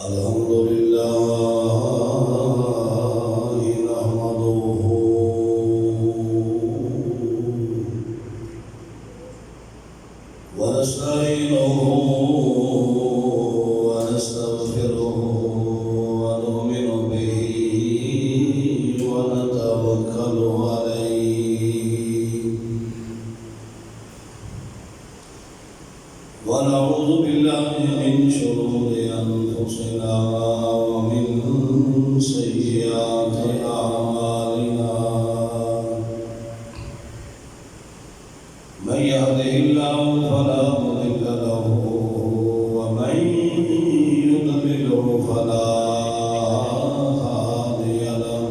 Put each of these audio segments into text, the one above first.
الحمد لله نحمده ونستعينه ونستغفره ونؤمن به ونتوكل عليه ونعوذ بالله من شرور أنفسنا ومن سيئات أعمالنا من يهده الله فلا مضل له ومن يضلله فلا هادي له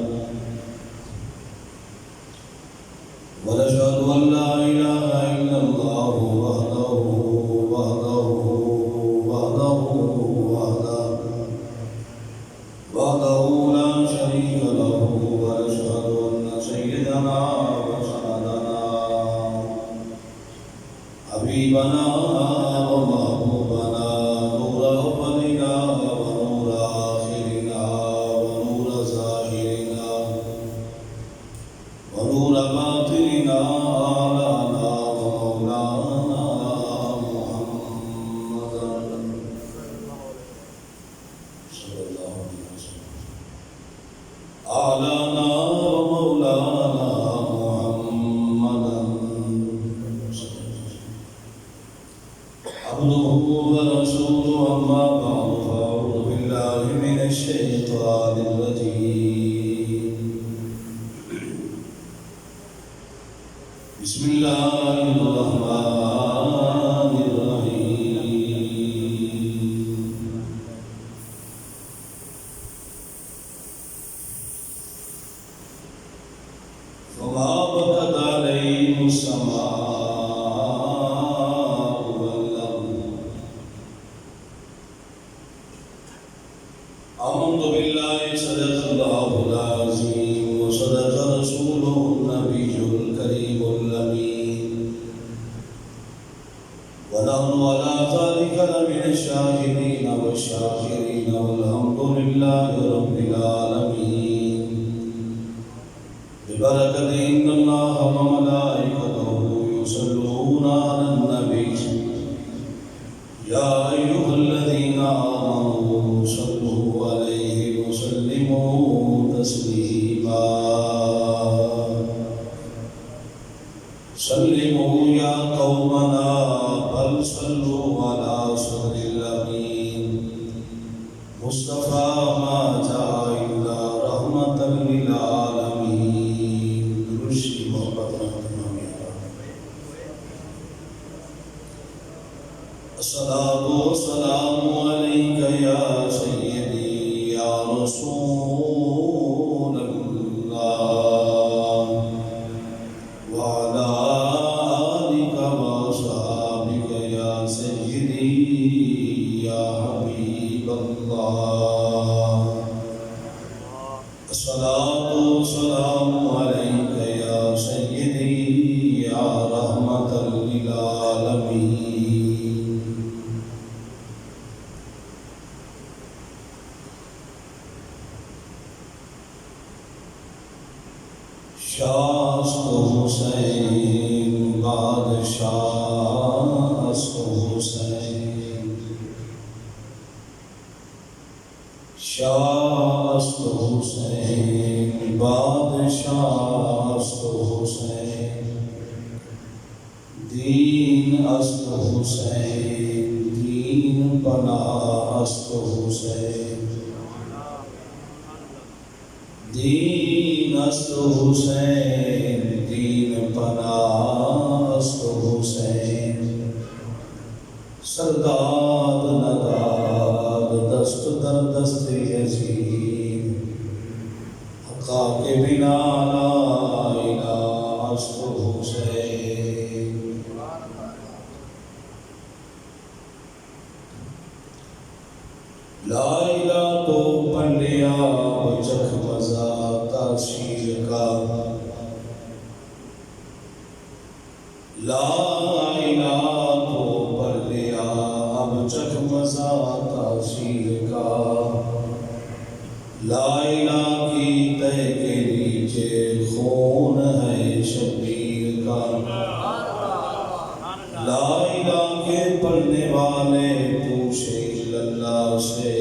ونشهد أن لا إله إلا الله وحده لا شريك له ونشهد أن سيدنا وسندنا حبيبنا ومحبوبنا نور أولنا ونور آخرنا ونور ظاهرنا ونور باطننا آلانا ومولانا محمدا صلى الله عليه وسلم آلانا ومولانا محمدا عبده ورسوله أما بعد فأعوذ بالله من الشيطان الرجيم بسم الله الرحمن الرحيم فما بكت عليهم السماء والأرض آمنت بالله صدق الله العظيم وصدق رسوله النبي الكريم الأمين ونحن على ذلك لمن الشاهدين والشاكرين والحمد لله رب العالمين ببركة إن الله وملائكته يصلون على النبي يا أيها الذين آمنوا صلوا عليه وسلموا تسليما سلموا يا قومنا بل صلوا على صدر الأمين مصطفى ما جاء إلا رحمة للعالمين درشی محبت الصلاة والسلام عليك يا سيدي يا رسول الله وعلى آلك وصحبك يا سيدي يا حبيب الله الصلاة والسلام عليك يا سيدي يا رحمة للعالمين شاست حسین بادشاہ است حسین شاہ است حسین بادشاہ است حسین دین است حسین دین پناہ است حسین دین است حسین دین پناہ است حسین سرداد نداد دست در دست یزید حقا کے بنا لا الہ است حسین لا الہ تو پڑھ لیا بچک مزہ تاثیر کا لا الہ تو پڑھ لیا اب چکھ مزہ تاثیر کا، لا الہ کی تہ کے نیچے خون ہے شبیر کا، لا الہ کے پڑھنے والے پوچھے اللہ سے،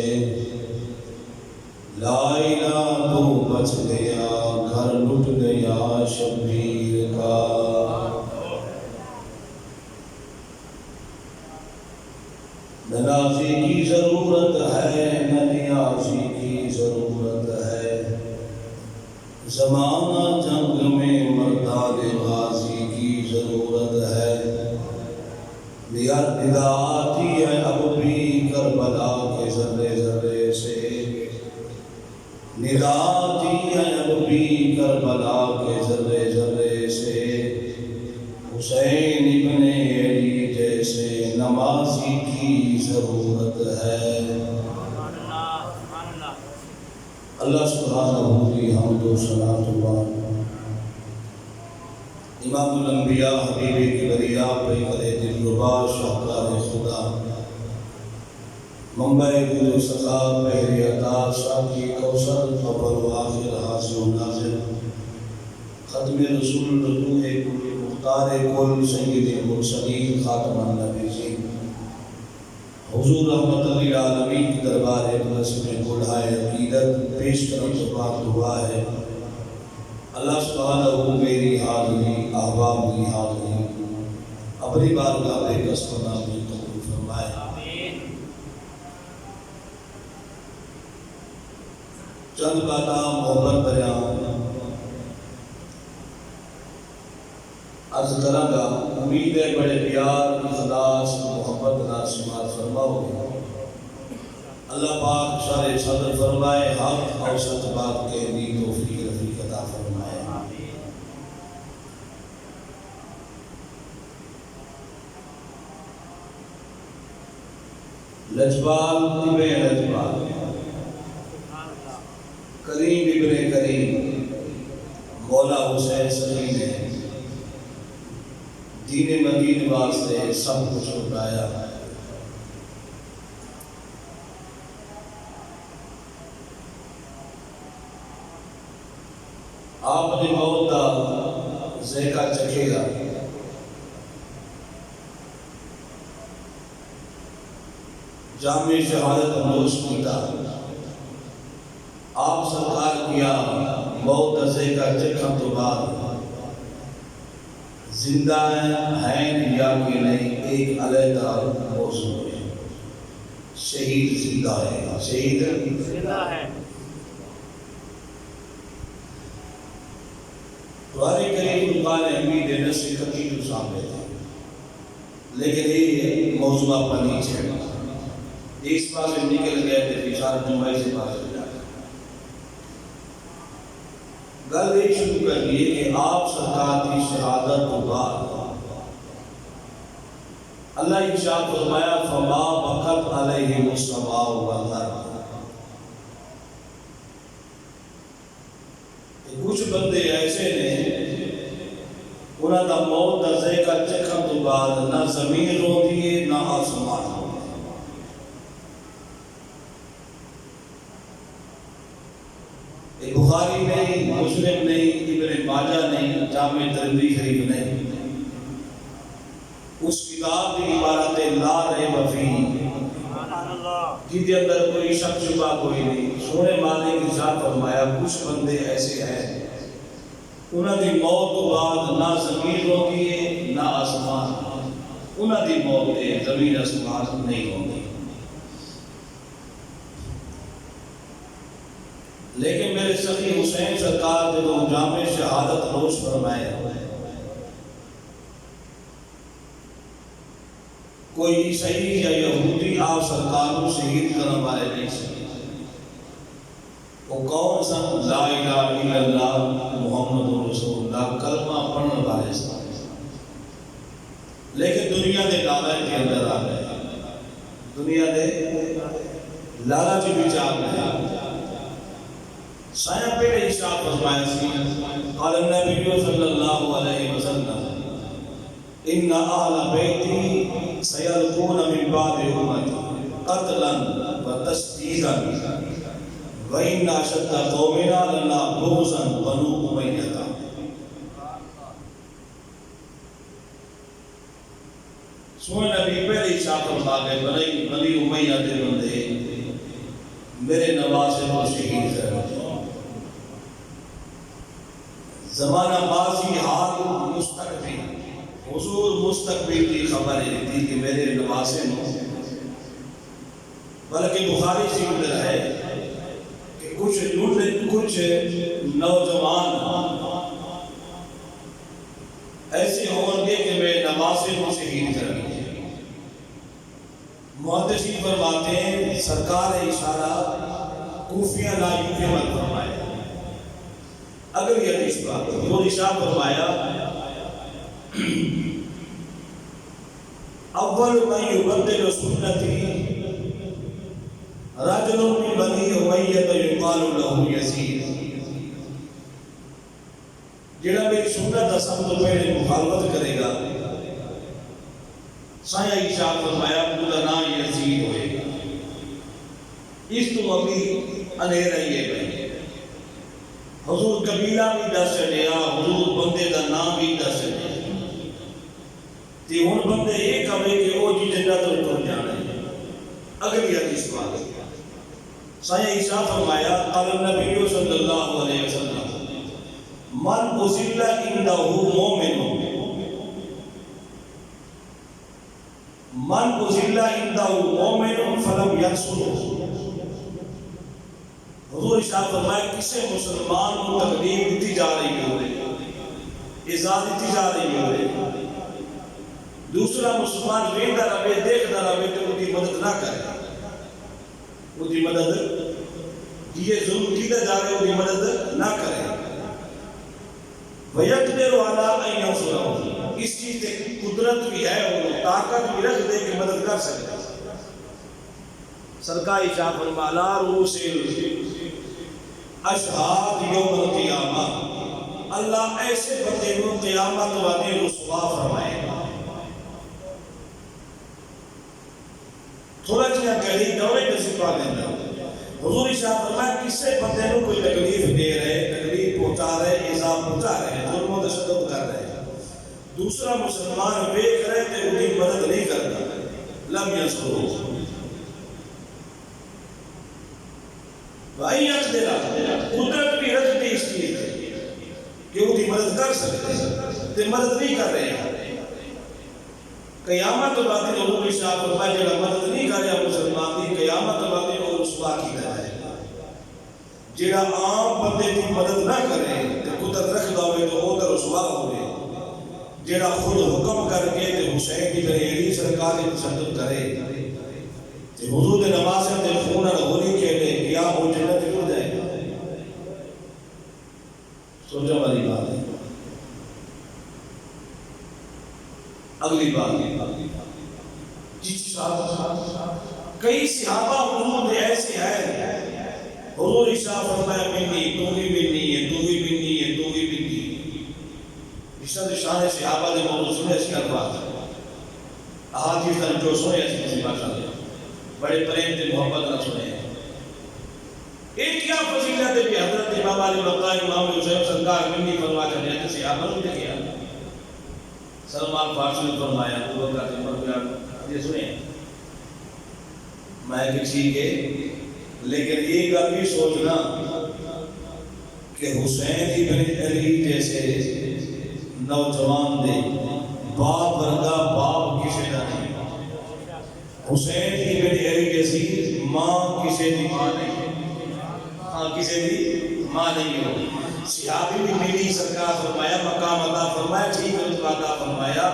لا الہ تو بچ گیا گھر لٹ گیا شبیر کا۔ نہ نازی کی ضرورت ہے نہ نیازی کی ضرورت ہے، زمانہ جنگ میں مردان غازی کی ضرورت ہے، ندا آتی ہے اب بھی کربلا کے ذرے ذرے سے، ندا آتی ہے اب بھی کربلا کے ذرے ذرے سے، حسین ابن علی جیسے نمازی کی ضرورت ہے۔ اللہ سبحانہ کی حمد و ثنا امام الانبیاء حبیب کبریا پہ کرے دلربا شاہکار خدا، منبع دل و سخا بحر عطا ساقی کوثر اول و آخر حاضر و ناظر، ختم رسول رسول کل مختار کل سید المرسلین خاتم النبیین، حضور رحمت للعالمین کی دربار اقدس میں گڑھائے عقیدت پیش کرم سے پاک دعا ہے۔ اللہ سبحانہ میری حاضری احباب کی حاضری اپنی بارگاہ بے قصد نامی قبول فرمائے۔ چند باتاں محبت بیان عرض کروں گا، امید ہے بڑے پیار اخلاص محبت ناسمات فرماؤ گے۔ اللہ پاک شرح صدر فرمائے، حق اور سچ بات کہنے کی توفیق رفیق عطا فرمائے۔ لجپال ابن لجپال، کریم ابن کریم، مولا حسین سلیم نے دین مدین واسطے سب کچھ لٹایا۔ آپ نے موت دا ذائقہ چکھے گا، جامع شہادت نوش کیتا، آپ سرکار کیا موت دا ذائقہ چکھن تو بعد زندہ ہیں یا کہ نہیں ایک علیحدہ موضوع ہے۔ شہید زندہ ہے، شہید زندہ ہے۔ قرآن کریم قرآن حمید نصر کتیب سامنے تھے، لیکن یہ موضوع پر نیچے ہے، اس پاس سے نکل گئے تھے اشارت جمعی سے پاس ہو جاتا۔ گل یہ شروع کر دیئے کہ آپ سرکار کی شہادت کو بعد اللہ ارشاد فرمایا فما بقت علیہم السماء والارض۔ کچھ بندے ایسے نے انہاں دا موت دا ذائقہ چکھن تو بعد نہ زمین روندی ہے نہ آسمان روندی ہے۔ بخاری نہیں، مسلم نہیں، ابن ماجہ نہیں، جامع ترمذی شریف نہیں، اس کتاب کی عبارت لا ریب فیہ، جس کے اندر کوئی شک شبہ کوئی نہیں۔ سونے مالک کی ذات فرمایا کچھ بندے ایسے ہیں انہاں دی موت تو بعد نہ زمین روندی ہے نہ آسمان، انہاں دی موت ہے زمین آسمان نہیں ہوندی۔ لیکن میرے سخی حسین سرکار جب جامع شہادت نوش فرمائے، کوئی عیسائی یا یہودی آپ سرکار کو شہید کرنے والے نہیں سکتے۔ وہ کون سا لا الہ الا اللہ محمد رسول اللہ کلمہ پڑھنے والے سن، لیکن دنیا دے لالچ کے اندر آ گئے، دنیا دے لالچ وچ آ گئے۔ سایہ پہلے ارشاد فرمایا سی قال النبی صلی اللہ علیہ وسلم ان اہل بیتی سیلقون من بعد امتی، قتلا وتسديدا وإن أشد قومنا لنا بغضا بنو أمية. سونے نبی پہلے ہی صاف فرما گئے بنی امیہ دے بندے میرے نواسے کو شہید کر زمانہ ماضی حال مستقبل حضور مستقبل کی خبر دی کہ میرے نواسے کو، بلکہ بخاری سے مدر ہے کہ کچھ نوجوان ایسے ہوں گے کہ میں نواسے کو شہید کر گے. محدثین فرماتے ہیں سرکار اشارہ کوفیہ لا یوفیہ فرمایا. اگر یہ حدیث بات حضور ارشاد فرمایا اول من یبدل سنتی رجل من بنی امیہ یقال له یزید. جڑا میری سنت سب تو پہلے مخالفت کرے گا سایہ ارشاد فرمایا پورا نام یزید ہوئے گا. اس تو ابھی اندھیرا ہی ہے. حضور قبیلہ بھی دس چڑیا، حضور بندے دا نام بھی دس چڑیا. تے ہن بندے یہ کہے کہ او جی جنت اتر جانا ہے. اگلی حدیث بات سایہ ارشاد فرمایا قال النبی صلی اللہ علیہ وسلم من اذل عنده مؤمن من اذل عنده مؤمن فلم يرسله. حضور ارشاد فرمایا کسی مسلمان کو تکلیف دیتی جا رہی ہو ایذا دیتی جا رہی ہو، دوسرا مسلمان ویندا رہے دیکھدا رہے تو ان کی مدد نہ کرے، ان کی مدد یہ ظلم کیتا جا رہے ان کی مدد نہ کرے. وَيَقْدِرُ عَلَىٰ أَن يَنصُرَهُ. اس چیز کی قدرت بھی ہے، وہ طاقت بھی رکھ دے کہ مدد کر سکے. سرکار ارشاد فرمایا لا رؤوس اشہاد یوم القیامہ، اللہ ایسے بندے کو قیامت والے رسوا فرمائے گا. تھوڑا جہاں کہی دورے کے سپا دینا. حضور ارشاد فرمایا کسی بندے کو کوئی تکلیف دے رہے، تکلیف پہنچا رہے، ایذا پہنچا رہے، ظلم و تشدد کر رہے، دوسرا مسلمان دیکھ رہے کہ ان کی مدد نہیں کرتا، لم ينصرہ. بھائی اقدرا قدرت بھی رکھ دی اس چیز کہ وہ کی مدد کر سکتے تے مدد نہیں کر رہے ہیں. قیامت بعد حضور ارشاد فرمایا جڑا مدد نہیں کر رہا مسلمان دی قیامت بعد وہ رسوا کیتا ہے. جڑا عام بندے دی مدد نہ کرے تے قدرت رکھدا ہوئے تو وہ تے رسوا ہوئے. جڑا خود حکم کر کے تے حسین کی بریلی سرکار کی تشدد کرے تے حضور دے نمازیں تے خون اور ہولی کھیلے کیا وہ جنت کیوں جائے گا. سوچا والی بات ہے. اگلی بات جس صاحب کئی صحابہ حضور ایسے ہیں حضور ارشاد فرمایا منی تو بھی منی ہے، تو بھی منی ہے، تو بھی منی. ارشاد شان صحابہ دے موضوع سنے اس کا بات احادیث جو سنے اس کی بات بڑے پریم تے محبت نہ سنے. ایک کیا فضیلت ہے کہ حضرت امام علی مقام امام حسین سرکار منی فرما چلے تو صحابہ نے کیا. سلمان فارسی نے فرمایا ابو بکر عمر یہ سنے میں کہ ٹھیک ہے لیکن یہ گل بھی سوچنا کہ حسین ابن علی جیسے نوجوان دے باپ ورگا باپ کسی کا نہیں. حسین ابن علی جیسی ماں کسی دی ماں نہیں، ہاں کسی دی ماں نہیں ہو. صحابی بھی میری سرکار فرمایا مقام عطا فرمایا ٹھیک رتبہ عطا فرمایا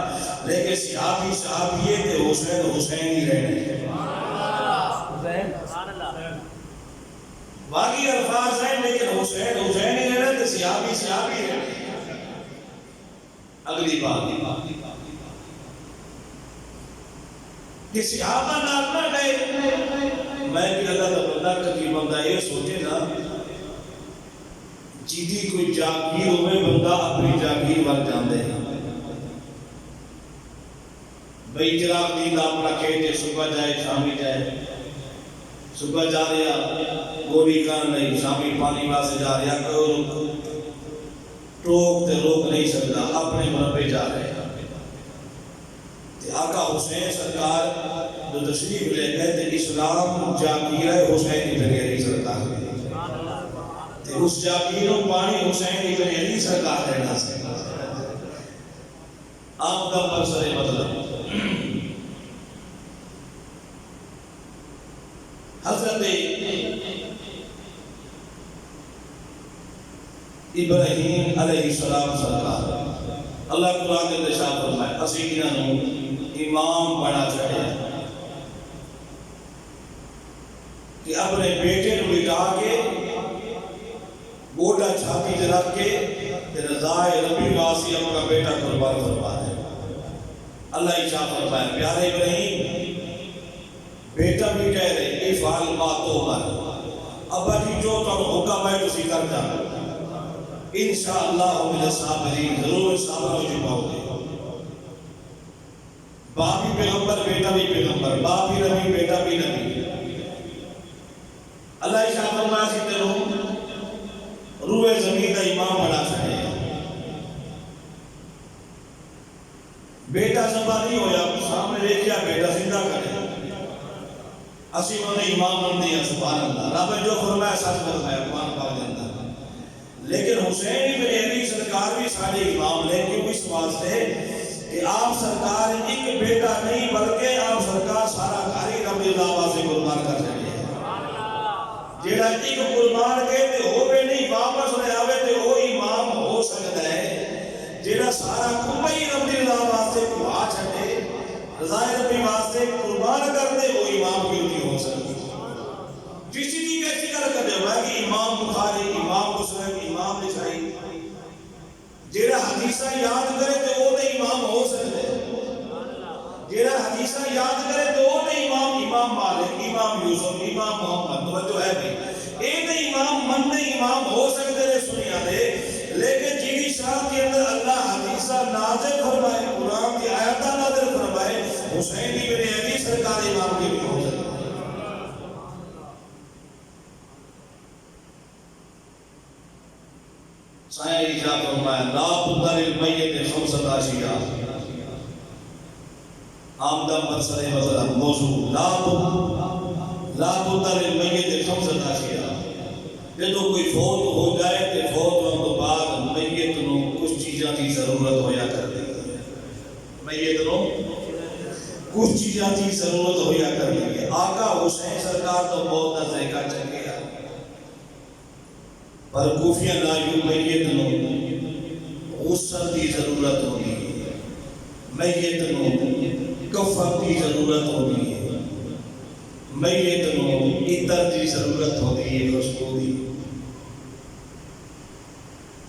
لیکن صحابی یہ تھے حسین ہی رہنے. باقی الفاظ ہیں لیکن حسین ہی رہنے تھے، صحابی رہنے. اگلی بات کہ صحابہ نہ گئے. میں بھی اللہ تعالیٰ کبھی بندہ یہ سوچے نا جیدی کوئی جاگیر ہوئے بندہ اپنی جاگیر وال جاندے ہیں. بھئی چراغ دین اپنا کہتے صبح جائے شامی جائے صبح جا رہا گولی کان نہیں شامی پانی واسطے جا رہا کوئی ٹوک تے روک نہیں سکتا اپنے مربے جا رہے ہیں آقا حسین سرکار جو تشریف لے گئے تھے اسلام جاگیرہ حسین ابن علی سرکار تے اس جاگیروں پانی حسین ابن علی سرکار رہنا سے آپ کا برسر مطلب حضرت ابراہیم علیہ السلام سرکار اللہ قرآن کے ارشاد فرمائے اسی انہوں امام بنا چڑھے کہ اپنے بیٹے کو بٹھا کے گوڑا چھاتی تے رکھ کے رضائے ربی واسی اپنا بیٹا قربان فرما دے اللہ ارشاد فرمائے پیارے ابراہیم بیٹا بھی کہہ رہے افعل ما تؤمر ابا جی جو تم حکم ہے تسی کر جا انشاءاللہ من الصابرین ضرور صابر ہو جی پاؤ گے باپ بھی پیغمبر بیٹا بھی پیغمبر باپ بھی نبی بیٹا بھی نبی اللہ ارشاد فرمایا سی تینوں روح زمین کا امام بنا سکے بیٹا سبا نہیں ہویا سامنے دیکھیا بیٹا زندہ کرے اسی انہوں نے امام بن دیا سبحان اللہ رب نے جو فرمایا سچ فرمایا قرآن پاک دے اندر لیکن حسین ابن علی سرکار بھی سارے امام لے کے اس واسطے کہ آپ سرکار ایک بیٹا نہیں بلکہ آپ سرکار سارا گھر رب اللہ سے قربان کر سکے جیڑا ایک قربان کہتے ہو بھی نہیں واپس لے آوے تے وہ امام ہو سکتا ہے جیڑا سارا کمبئی رب اللہ واسطے کھوا چھڑے رضائے ربی واسطے قربان کر دے وہ امام کیوں نہیں ہو سکتا جسی کی کیسی کر دے ہوا کہ امام بخاری امام مسلم امام نسائی جیڑا حدیثہ یاد کرے تو وہ تے امام ہو سکتے جیڑا حدیثہ یاد کرے تو وہ تے امام مالک امام یوسف امام محمد توجہ ہے بھی اے تے امام من تے امام ہو سکتے نے سنیا دے لیکن جیڑی شاہ کے اندر اللہ حدیثہ نازل فرمائے قرآن کی آیاتہ نازل فرمائے حسین ابن علی سرکار امام کے بھی ہو سکتے سائیں اجاب فرمائے لا بد للمیت خمسۃ اشیاء آمدہ مرسل وزر موضوع لا بد للمیت خمسۃ اشیاء جدو کوئی فوت ہو جائے تو فوت ہونے تو بعد میت نو کچھ چیزاں کی ضرورت ہویا کر دی میت نو کچھ چیزاں کی ضرورت ہویا کر دی آقا حسین سرکار تو بہت نظر کا چکے پر کوفیہ نایو میت نو غسل کی ضرورت ہوگی میت نو کفن کی ضرورت ہوگی میت نو عطر کی ضرورت ہوگی خوشبو دی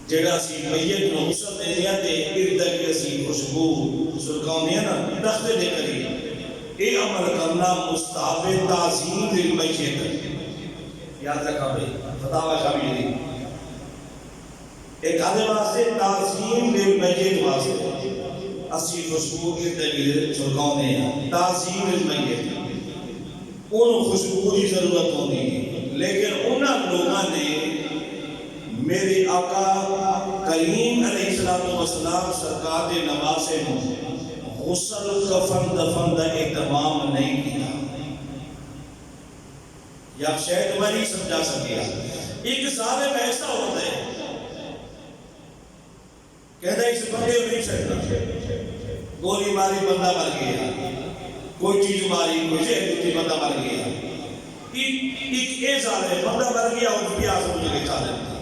جڑا سی میت نو غسل دے دیا تے ارد کے سی خوشبو سرکاؤں دیا نا دختے دے کری اے عمل کرنا مستحب تعظیم للمیت یاد رکھا بھئی فتاوہ شامی دی ایک آدھے واسطے تعظیم للمیت واسطے اسی خوشبو ارد کے سرکاؤں دیا تعظیم للمیت ان خوشبو کی ضرورت ہوتی ہے لیکن انہاں لوگاں نے میرے آقا کریم علیہ السلام سرکار دے نواسے غسل کفن دفن دا اہتمام نہیں کیا یا شاید میں نہیں سمجھا سکیا ایک ظالم ایسا ہوتا ہے کہتا ہے اس بندے کو نہیں چھڑنا گولی ماری بندہ مر گیا کوئی چیز ماری کوئی زہر دیتی بندہ مر گیا ایک اے ظالم بندہ مر گیا اور بھی آسان مجھے چاہ دیتا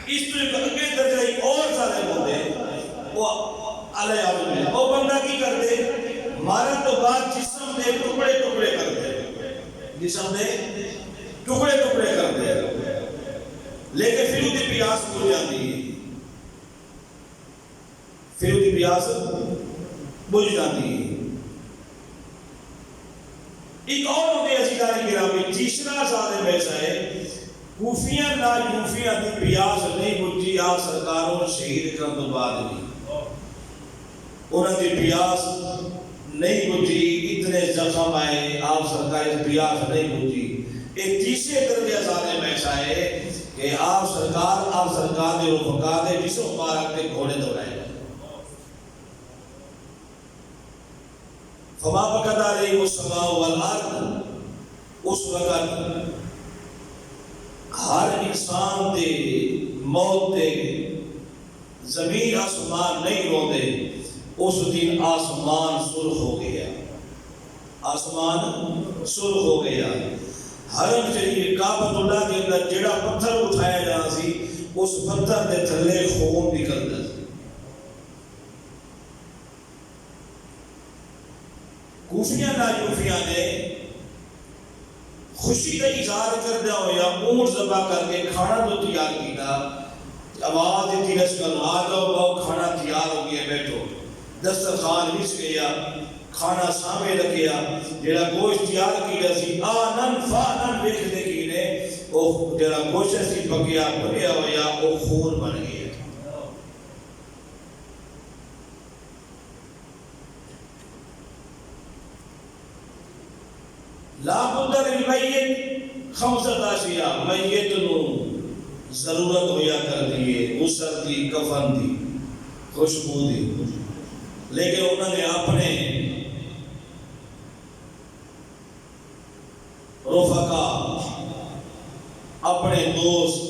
اس تو ایک اگے درجہ ایک اور ظالم ہوتے ہیں وہ علیہ آدم ہے وہ بندہ کی کرتے مارن تو بعد جسم دے ٹکڑے ٹکڑے کرتے جسم دے ٹکڑے ٹکڑے کرتے لیکن پھر اُتی پیاس بھول جاتی ہے پھر اُتی پیاس بھول جاتی ہے ایک اور ہوتے عزیزان گرامی تیسرا ظالم ایسا ہے کوفیاں لا یوفیاں دی پیاس نہیں بجھی آپ سرکاروں شہید کرن تو بعد نہیں انہاں دی پیاس نہیں بجھی، اتنے زخم آئے، آپ سرکار پیاس نہیں بجھی۔ ایک تیسرے درجے ظالم ایسا ہے کہ آپ سرکار دے رفقا دے جسم مبارک دے گھوڑے دوڑائے گا۔ فما بقت علیہم السماء والارض، اس وقت ہر انسان دے موت دے زمین آسمان نہیں رو دے، اس دن آسمان سرخ ہو گیا، آسمان سرخ ہو گیا۔ حرم شریف کعبۃ اللہ کے اندر جڑا پتھر اٹھایا جانا سی، اس پتھر دے تھلے خون نکلدا سی۔ کوفیاں نایوفیاں نے خوشی کا اظہار کردہ ہویا اونٹ ذبح کر کے کھانا تو تیار کیتا، آواز دیتی لشکر آ جاؤ باؤ کھانا تیار ہو گیا بیٹھو، دسترخوان بچ گیا، کھانا سامنے رکھیا، جڑا گوشت تیار کیا سی آنن فانن ویکھدے کینے او جڑا گوشت سی پکیا بھریا ہویا او خون بن گیا۔ لا بد للمیت خمسۃ اشیاء، میت نو ضرورت ہویا کر دیئے غسل دی، کفن دی، خوشبو دی، لیکن انہوں نے اپنے رفقا، اپنے دوست،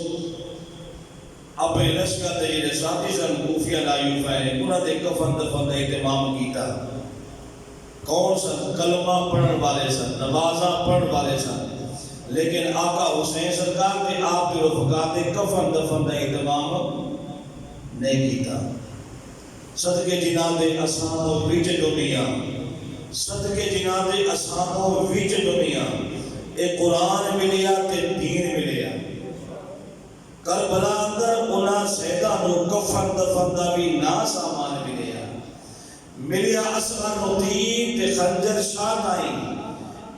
اپنے لشکر دے جڑے ساتھی سن کوفیہ لایوفہ ہیں، انہوں نے کفن دفن کا اہتمام کیتا۔ کون سن؟ کلمہ پڑھن والے سن، نمازاں پڑھن والے سن، لیکن آقا حسین سرکار نے آپ کے رفقا دے کفن دفن کا اہتمام نہیں کیتا۔ صدقے جناب اسانو وچ دنیا، صدقے جناب اسانو وچ دنیا، ایک قرآن ملیا تے دین ملیا۔ کربلا اندر انہاں سیدہ نو کفن دفن دا بھی نا سامان ملیا، ملیا اسغر نطیب تے خنجر شادائی،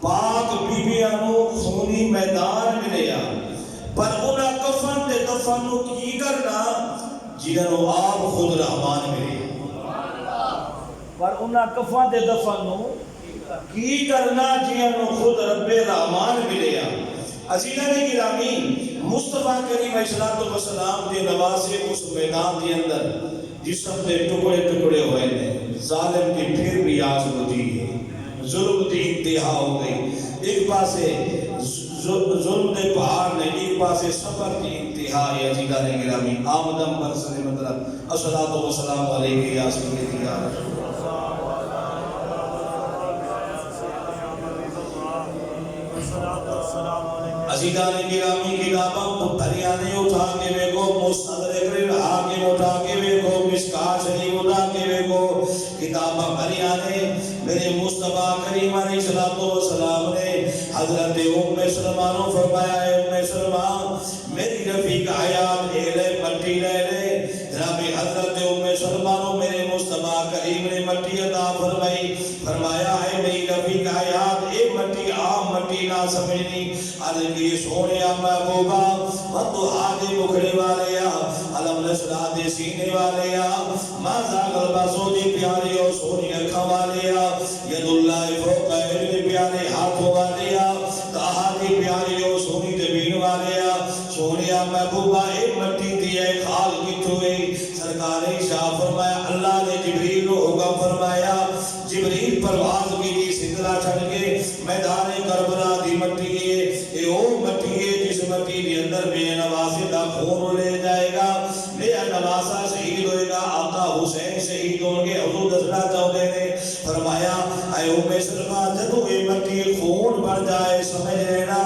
پاک بیبیاں نو خونی میدان ملیا، پر انہاں کفن تے دفن نو کی کرنا جنہاں نو آپ خود رحمان ملیا، پر انہاں کفن تے دفن نو کی کرنا جنہاں نو خود رب رحمان ملیا۔ عزیزہ نے گرامی مصطفیٰ کریم علیہ السلام دے نوازے اس میدان دے اندر جسم دے ٹکڑے ٹکڑے ہوئے نے، ظالم کی پھر بھی آس بجھی ہے، ظلم دی انتہا ہو گئی، ایک پاسے ظلم دے پہاڑ نے، ایک پاسے صبر دی انتہا ہے۔ عزیزہ نے گرامی آمدم برسل مطلب الصلاۃ والسلام علیہ یا سیدی یا رسول عزیزان گرامی کتابوں پتھریانے اٹھا کے بیکو، مستدرک حاکم اٹھا کے بیکو، مشکات شریف اٹھا کے بیکو، کتابہ پتھریانے میرے مصطفیٰ کریم علیہ السلام نے حضرت سلمانوں فرمایا ہے سلمان میری رفیق حیات لے مٹی لے لے، جناب حضرت سلمانوں میرے مصطفیٰ کریم نے مٹی عطا فرمائی، فرمایا ہے میری رفیق حیات اے مٹی عام مٹی نہ سمجھنی، علی سونیا محبوبہ مدعا دے مکھڑے والیا، علم نشرہ دے سینے والیا، مازا غلبہ سو دی پیارے اور سونی اکھا والیا، ید اللہ فوق علم پیارے ہاتھوں والیا، تاہا دی پیارے اور سونی دبین والیا، سونیا محبوبہ اے مٹی دی اے خال کی توئی، سرکار شاہ فرمایا اللہ نے جبریل کو حکم فرمایا، جبریل پرواز کی دی سدرہ چھڑ کے میدان کربلا دی مٹی ہے، اے او مٹی ہے جس مٹی دی اندر بے نوازے دا خون لے جائے گا، بے نوازہ شہید ہوئے گا، آقا حسین شہید ہوں گے، حضور دسنا چاہتے نے فرمایا اے سلمہ جدو اے مٹی خون بڑھ جائے سمجھ لینا،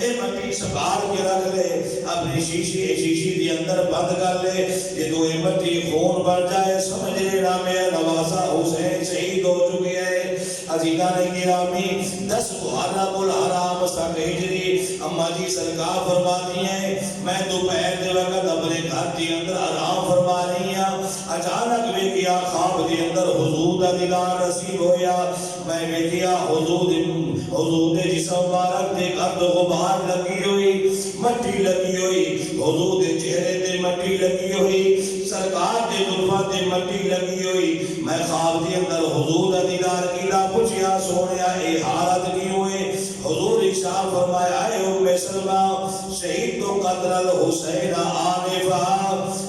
اے مٹی سبار کے رکھ لے، اپنی شیشی دی اندر بند کر لے، جدو اے مٹی خون بڑھ جائے سمجھ لینا میرا نوازہ حسین شہید ہو چکے ہیں۔ عزیزان گرامی 10 محرم الحرام سک ہجری اماں جی سرکار فرماتی ہیں میں دوپہر دے وقت اپنے گھر کے اندر آرام فرما رہی ہوں، اچانک ویکھیا خواب دے اندر حضور دا دیدار نصیب ہویا، میں ویکھیا حضور دے جسم مبارک دے گرد غبار لگی ہوئی، مٹی لگی ہوئی، حضور دے چہرے تے مٹی لگی ہوئی، سرکار دے زلفاں تے مٹی لگی ہوئی، میں خواب دے اندر حضور دا دیدار کیتا سونیا اے حالت کی ہوئے حضور ارشاد فرمایا اے ام سلمہ شہید تو قتل الحسین آنفا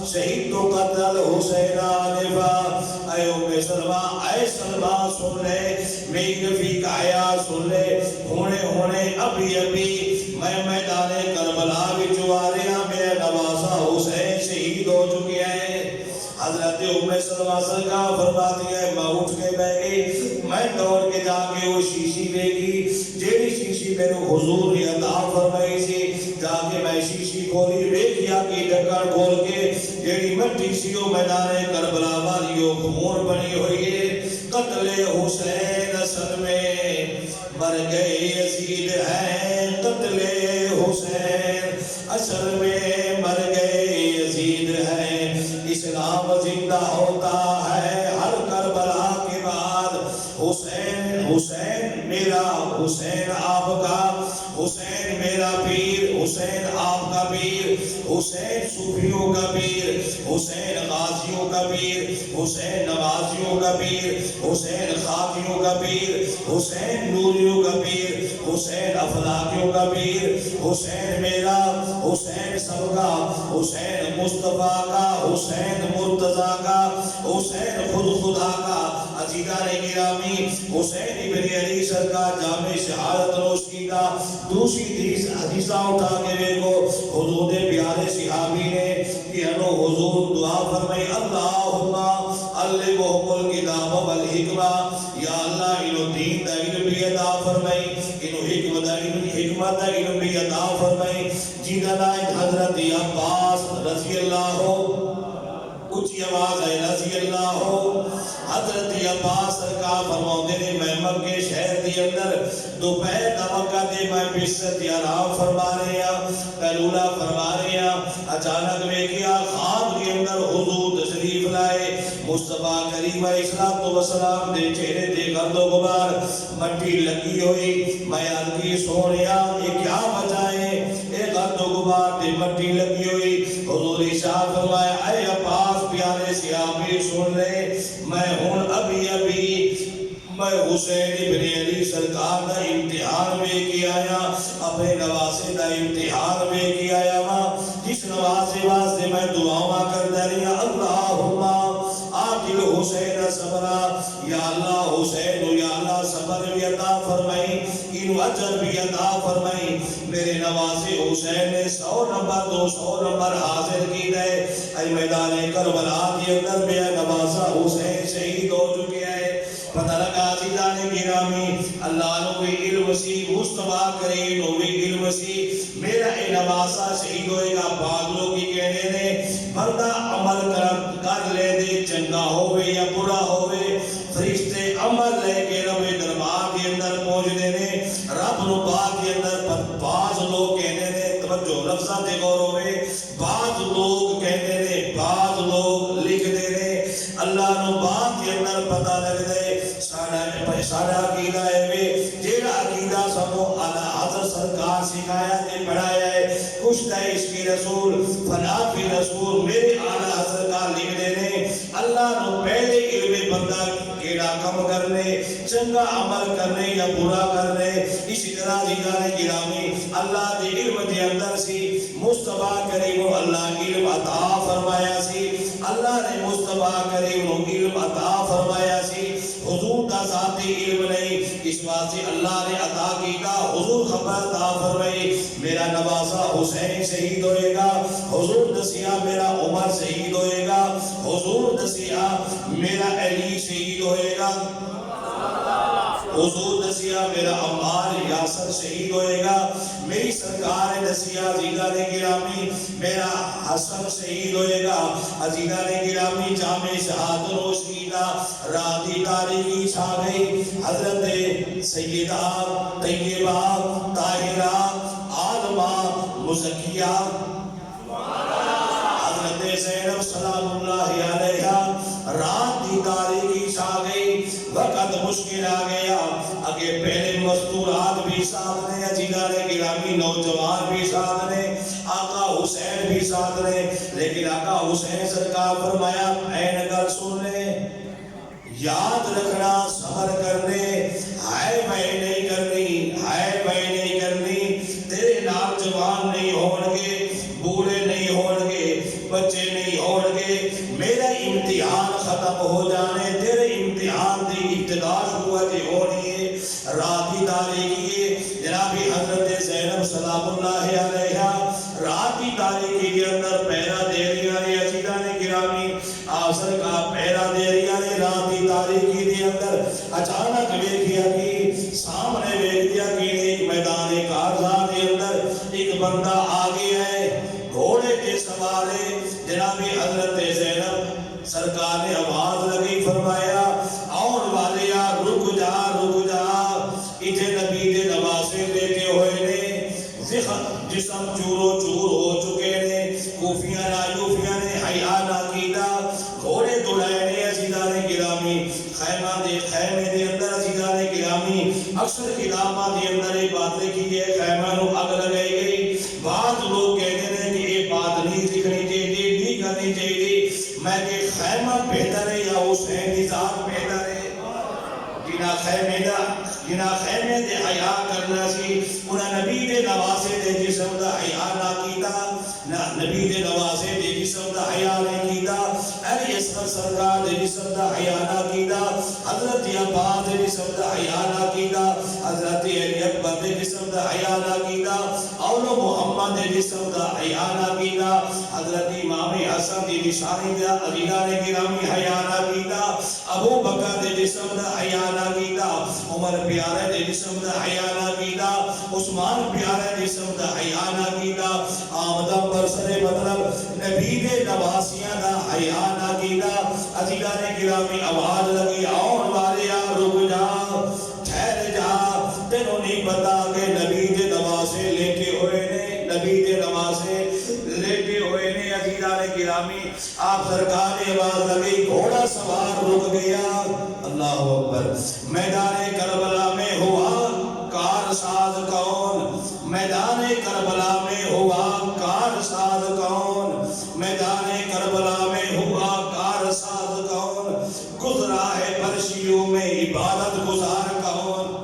شہید تو قتل الحسین آنفا اے ام سلمہ اے سلمہ سن لے میری رفیق آیا سن لے ہونے ابھی میں میدان کربلا وچ آ رہا میرا نواسا حسین شہید ہو چکے ہیں حضرت ام سلمہ سرکار فرماتی ہے میں اٹھ کے بیٹھ گئی میں دوڑ کے جا کے وہ شیشی دیکھی جیڑی شیشی میرے حضور نے عطا فرمائی سی جا کے میں شیشی کھولی ویکھیا کی ڈھکن کھول کے جیڑی مٹی سی وہ میدان کربلا والی خون بنی ہوئی ہے قتل حسین اصل میں مر گئے یزید ہیں قتل حسین اصل میں مر گئے یزید ہیں اسلام زندہ ہوتا ہے ہر کربلا کے بعد حسین حسین میرا حسین آپ کا حسین میرا پیر حسین آپ کا پیر حسین صوفیوں کا پیر حسین غازیوں کا پیر حسین نوازیوں کا پیر حسین خاکیوں کا پیر حسین نوریوں کا پیر حسین افلاکیوں کا پیر حسین میرا حسین سب کا حسین مصطفیٰ کا حسین مرتضیٰ کا حسین خود خدا کا عزیزان گرامی حسین ابن علی سرکار جامع شہادت نوش کیتا دوسری حدیثہ اٹھا کے دیکھو حضور پیارے صحابی نے کہ انو حضور دعا فرمائی اللہم علمہم الکتاب والحکمہ یا اللہ انو دین دا علم بھی عطا فرمائی انو حکمت دا علم بھی عطا فرمائی جیدنا حضرت عباس رضی اللہ ہو اچھی آواز ہے رضی اللہ ہو حضرت عباس سرکار فرماؤں نے میں مکہ شہر دی اندر دوپہر دمکہ دے میں بسط آرام فرما رہے ہیں قیلولہ فرما رہے ہیں اچانک میں کیا خواب کے اندر حضور تشریف لائے مصطفیٰ کریم علیہ السلام دے چہرے دے گرد و غبار مٹی لگی ہوئی میں آدھی سونیا یہ کیا بچائیں اے گرد و غبار دے مٹی لگی ہوئی حضور ارشاد فرمایا اے عباس پیارے صحابی سن لے میں ہوں ابھی میں حسین ابن علی سرکار دا امتحان میں کی آیا اپنے نواسے دا امتحان میں کی آیا جس نواسے واسطے میں دعاواں کر دیا اللہم آتل حسین صبرا یا اللہ حسین یا اللہ صبر بھی عطا فرمائی انو اجر بھی عطا فرمائی میرے نواسے حسین نے 100 نمبر 200 نمبر حاضر کی دے اے میدان کربلا کے اندر میرا نواسا حسین شہید ہو چکے ہیں پتہ لگا عزیزان گرامی اللہ نو بھی علم سی مصطفیٰ کریم نو بھی علم سی میرا اے نواسا شہید ہوئے گا بادلوں کی کہنے نے بندہ عمل کر لے دے چنگا ہوئے یا برا ہوئے فرشتے عمل لے کے رب دربار کے اندر پہنچنے نے رب نو بات کے اندر بعض لوگ کہنے نے توجہ لفظہ دے غوروں میں بعض لوگ کہنے نے بعض لوگ لکھ دے نے اللہ نو بات کے اندر پتہ لگ دے ساڑھا عقیدہ ہے میں جیڑا عقیدہ سبو اللہ حضرت سرکار سکھایا تے پڑھایا ہے کشتہ اس کی رسول فنا کی رسول میرے آلہ حضرت کا لکھ دینے اللہ نو پہلے علم بندہ کیڑا کم کرنے چنگا عمل کرنے یا برا کرنے اسی طرح دیدار گرامی اللہ دے علم دے اندر سی مصطفیٰ کریم اللہ علم عطا فرمایا سی اللہ نے مصطفیٰ کریم علم عطا فرمایا سی حضور کا ذاتی علم نہیں اس واسطے اللہ نے عطا کیتا حضور خبر عطا فرمائی میرا نواسا حسین شہید ہوئے گا حضور دسیا میرا عمر شہید ہوئے گا حضور دسیا میرا علی شہید ہوئے گا حضور دسیا میرا عمار یاسر شہید ہوئے گا میری سرکار دسیا عزیزان گرامی میرا حسن شہید ہوئے گا عزیزان گرامی جامع شہادت نوش کیتا راتی تاریخی چھا گئی حضرت سیدہ طیبہ طاہرہ عالمہ مزکیہ حضرت زینب سلام اللہ علیہ رات دی تاریخی چھا گئی وقت مشکل آ گیا اگے پہلے مستورات بھی ساتھ نے عزیزان گرامی نوجوان بھی ساتھ نے آقا حسین بھی ساتھ نے لیکن آقا حسین سرکار فرمایا اے نگر سن لے یاد رکھنا صبر کرنے ہائے میں نہیں کرنی، ہائے میں نہیں کرنی، تیرے نال جوان نہیں ہون گے، بوڑھے نہیں ہون گے، بچے نہیں ہون گے، میرا امتحان ختم ہو جانے، تیرے امتحان دی ابتدا شروعات ہونی ہے۔ رات کی تاریکی ہے، جناب حضرت زینب سلام اللہ علیہ رات کی تاریکی کے اندر پہرا دے رہی ہے، عزیزان گرامی آسر کا پہرا دے رہی ہے رات کی تاریکی کے اندر۔ اچانک ویکھیا کہ سامنے ویکھ دیا کہ ایک میدان کارزار کے اندر ایک بندہ آگے ہے، گھوڑے کے سوارے۔ جناب حضرت زینب سرکار نے آواز لگی، فرمایا آن والے رک جا رک جا، اتھے نبی دے نواسے لیٹے ہوئے نے، جسم چورو چور ہو چکے نے، کوفیاں رایوفیاں نے حیا نہ کیتا، گھوڑے دوڑائے نے۔ عزیزان گرامی خیمے دے اندر عزیزان گرامی اکثر کتاباں دے اندر یہ بات لکھی ہے، خیمہ نو اگ لگائی گئی۔ بعض لوگ کہتے ہیں کہ یہ بات نہیں لکھنی چاہیے، نہیں کرنی چاہیے، میں کہ خیمہ بہتر ہے یا حسین دی ذات بہتر ہے؟ جنا خیمے دے حیا کرنا سی، انہاں نبی دے نواسے دے جسم دا حیا نہ کیتا، نبی دے نواسے دے جسم دا حیا نہیں کیتا، علی اصغر سرکار دے جسم دا حیا نہ کیتا، حضرت عباس دے جسم دا حیا نہ کیتا، حضرت علی اکبر دے جسم دا حیا نہ کیتا، اولو محمد دے جسم دا حیا نہ کیتا، حضرت امام حسن دی نشانی دا عزیزان گرامی حیا نہ کیتا، ابو بکر دے جسم دا حیا نہ کیتا، عمر پیارے دے جسم دا حیا نہ کیتا، عثمان پیارے دے جسم دا حیا نہ کیتا، آمدہ برسر مطلب نبی دے نواسیاں دا حیا نہ کیتا۔ عزیزان گرامی آواز لگی آن والے رک جا، ٹھہر جا، تینوں نہیں پتا کہ نبی دے نواسے لیٹے ہوئے نے، نبی دے نواسے لیٹے ہوئے نے۔ عزیزان گرامی آپ سرکار نے آواز لگی، گھوڑا سوار رک گیا، اللہ اکبر۔ میدان کربلا میں ہوا کار ساز کون، میدان کربلا میں ہوا کار ساز کون، میدان کربلا میں ہوا کار ساز کون، گزرا ہے برشیوں میں عبادت گزار کون۔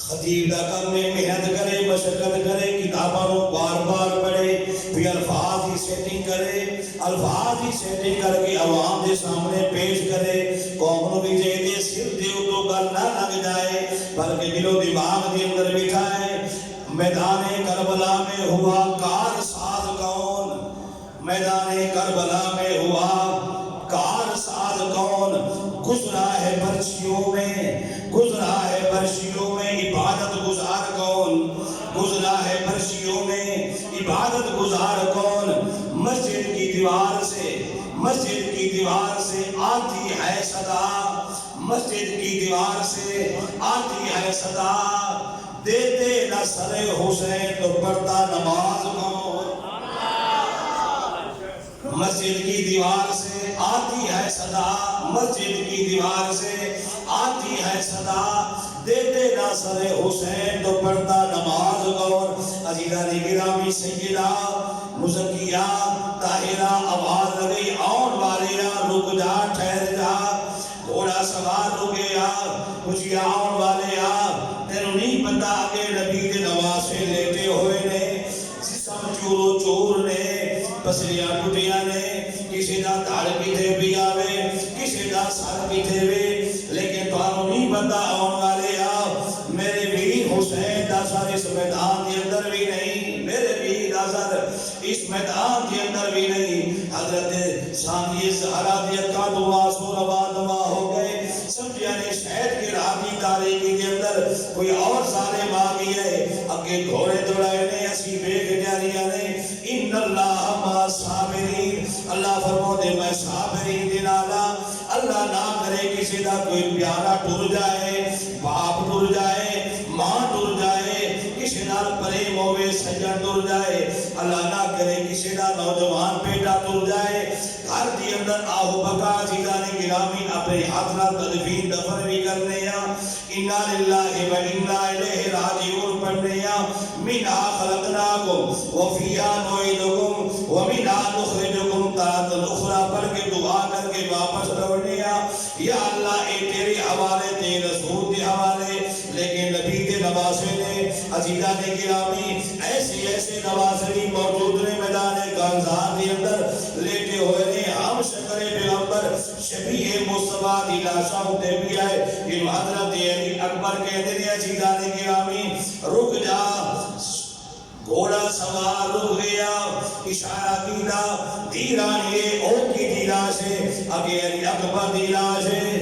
خطیب دا کم میں محنت کرے، مشقت کرے، کتابوں بار بار پڑھے، پھر الفاظ ہی سیٹنگ کرے، الفاظ ہی سیٹنگ کر کے عوام دے سامنے پیش کرے، قوم نو بھی جے دے سر دے تو گل نہ لگ جائے بلکہ دل و دماغ دے اندر بٹھائے۔ میدان کربلا میں ہوا کار ساز کون، میدان کربلا میں ہوا کار ساز کون، گزرا ہے برچیوں میں، گزرا ہے برشیوں میں عبادت گزار کون، گزرا ہے برشیوں میں عبادت گزار کون۔ مسجد کی دیوار سے، مسجد کی دیوار سے آتی ہے صدا، مسجد کی دیوار سے آتی ہے صدا، دیتے نہ سر حسین تو پڑھتا نماز کون۔ مسجد کی دیوار سے آتی ہے صدا، مسجد کی دیوار سے آتی ہے صدا، دیتے نہ سر حسین تو پڑھتا نماز کون۔ عزیزان گرامی سیدہ مزکیہ طاہرہ آواز لگی آن والے رک جا، ٹھہر جا، گھوڑا سوار رکے پوچھیا آن والے تینوں نہیں پتا کہ نبی دے نواسے لیٹے ہوئے نے، جسم چورو چور نے، پسلیاں ٹوٹیاں نے، کسی دا دھڑ کتے بھی آوے، کسی دا سر کتے بھی، لیکن تمہیں نہیں پتا آن والے میرے ویر حسین دا سر اس میدان کے اندر بھی نہیں، میرے ویر دا سر اس میدان کے اندر بھی نہیں۔ حضرت ثانیہ زہرا دی اکھاں تو آنسو روا دوا ہو گئے، سمجھیا نے شہد کی رات کی تاریکی کے اندر کوئی اور ظالم آ گئی ہے، اگے گھوڑے دوڑائے نے، اسی بیگ جاریاں نے، ان اللہ ما صابرین، اللہ فرمو دے میں صابرین دے نالا، اللہ نہ کرے کسی دا کوئی پیارا ٹر جائے، باپ ٹر جائے، ماں ٹر جائے، کسی نال پریم ہوئے سجن ٹر جائے، اللہ نہ کرے کسی دا نوجوان بیٹا تر جائے گھر دی اندر آہو بکا عزیزان گرامی اپنے حضرت تدفین دفن بھی کرنے یا انا للہ و انا الیہ راجعون پڑھنے یا منہا خلقناکم وفیہا نعیدکم ومنہا نخرجکم تارۃ اخری پڑھ کے دعا کر کے واپس لوٹنے یا اللہ اے تیرے حوالے تے رسول دے حوالے لیکن نبی دے نواسے نے عزیزان گرامی ایسے نواسری موجود نے میدان کانزار دے اندر لیٹے ہوئے نے ہم شکر پیغمبر شبیہ مصطفیٰ دی لاشاں ہوتے بھی آئے یہ حضرت علی اکبر کہتے ہیں عزیزان گرامی رک جا گھوڑا سوار رک گیا اشارہ کیتا دیران یہ او کی دیلاش ہے اگے علی اکبر دیلاش ہے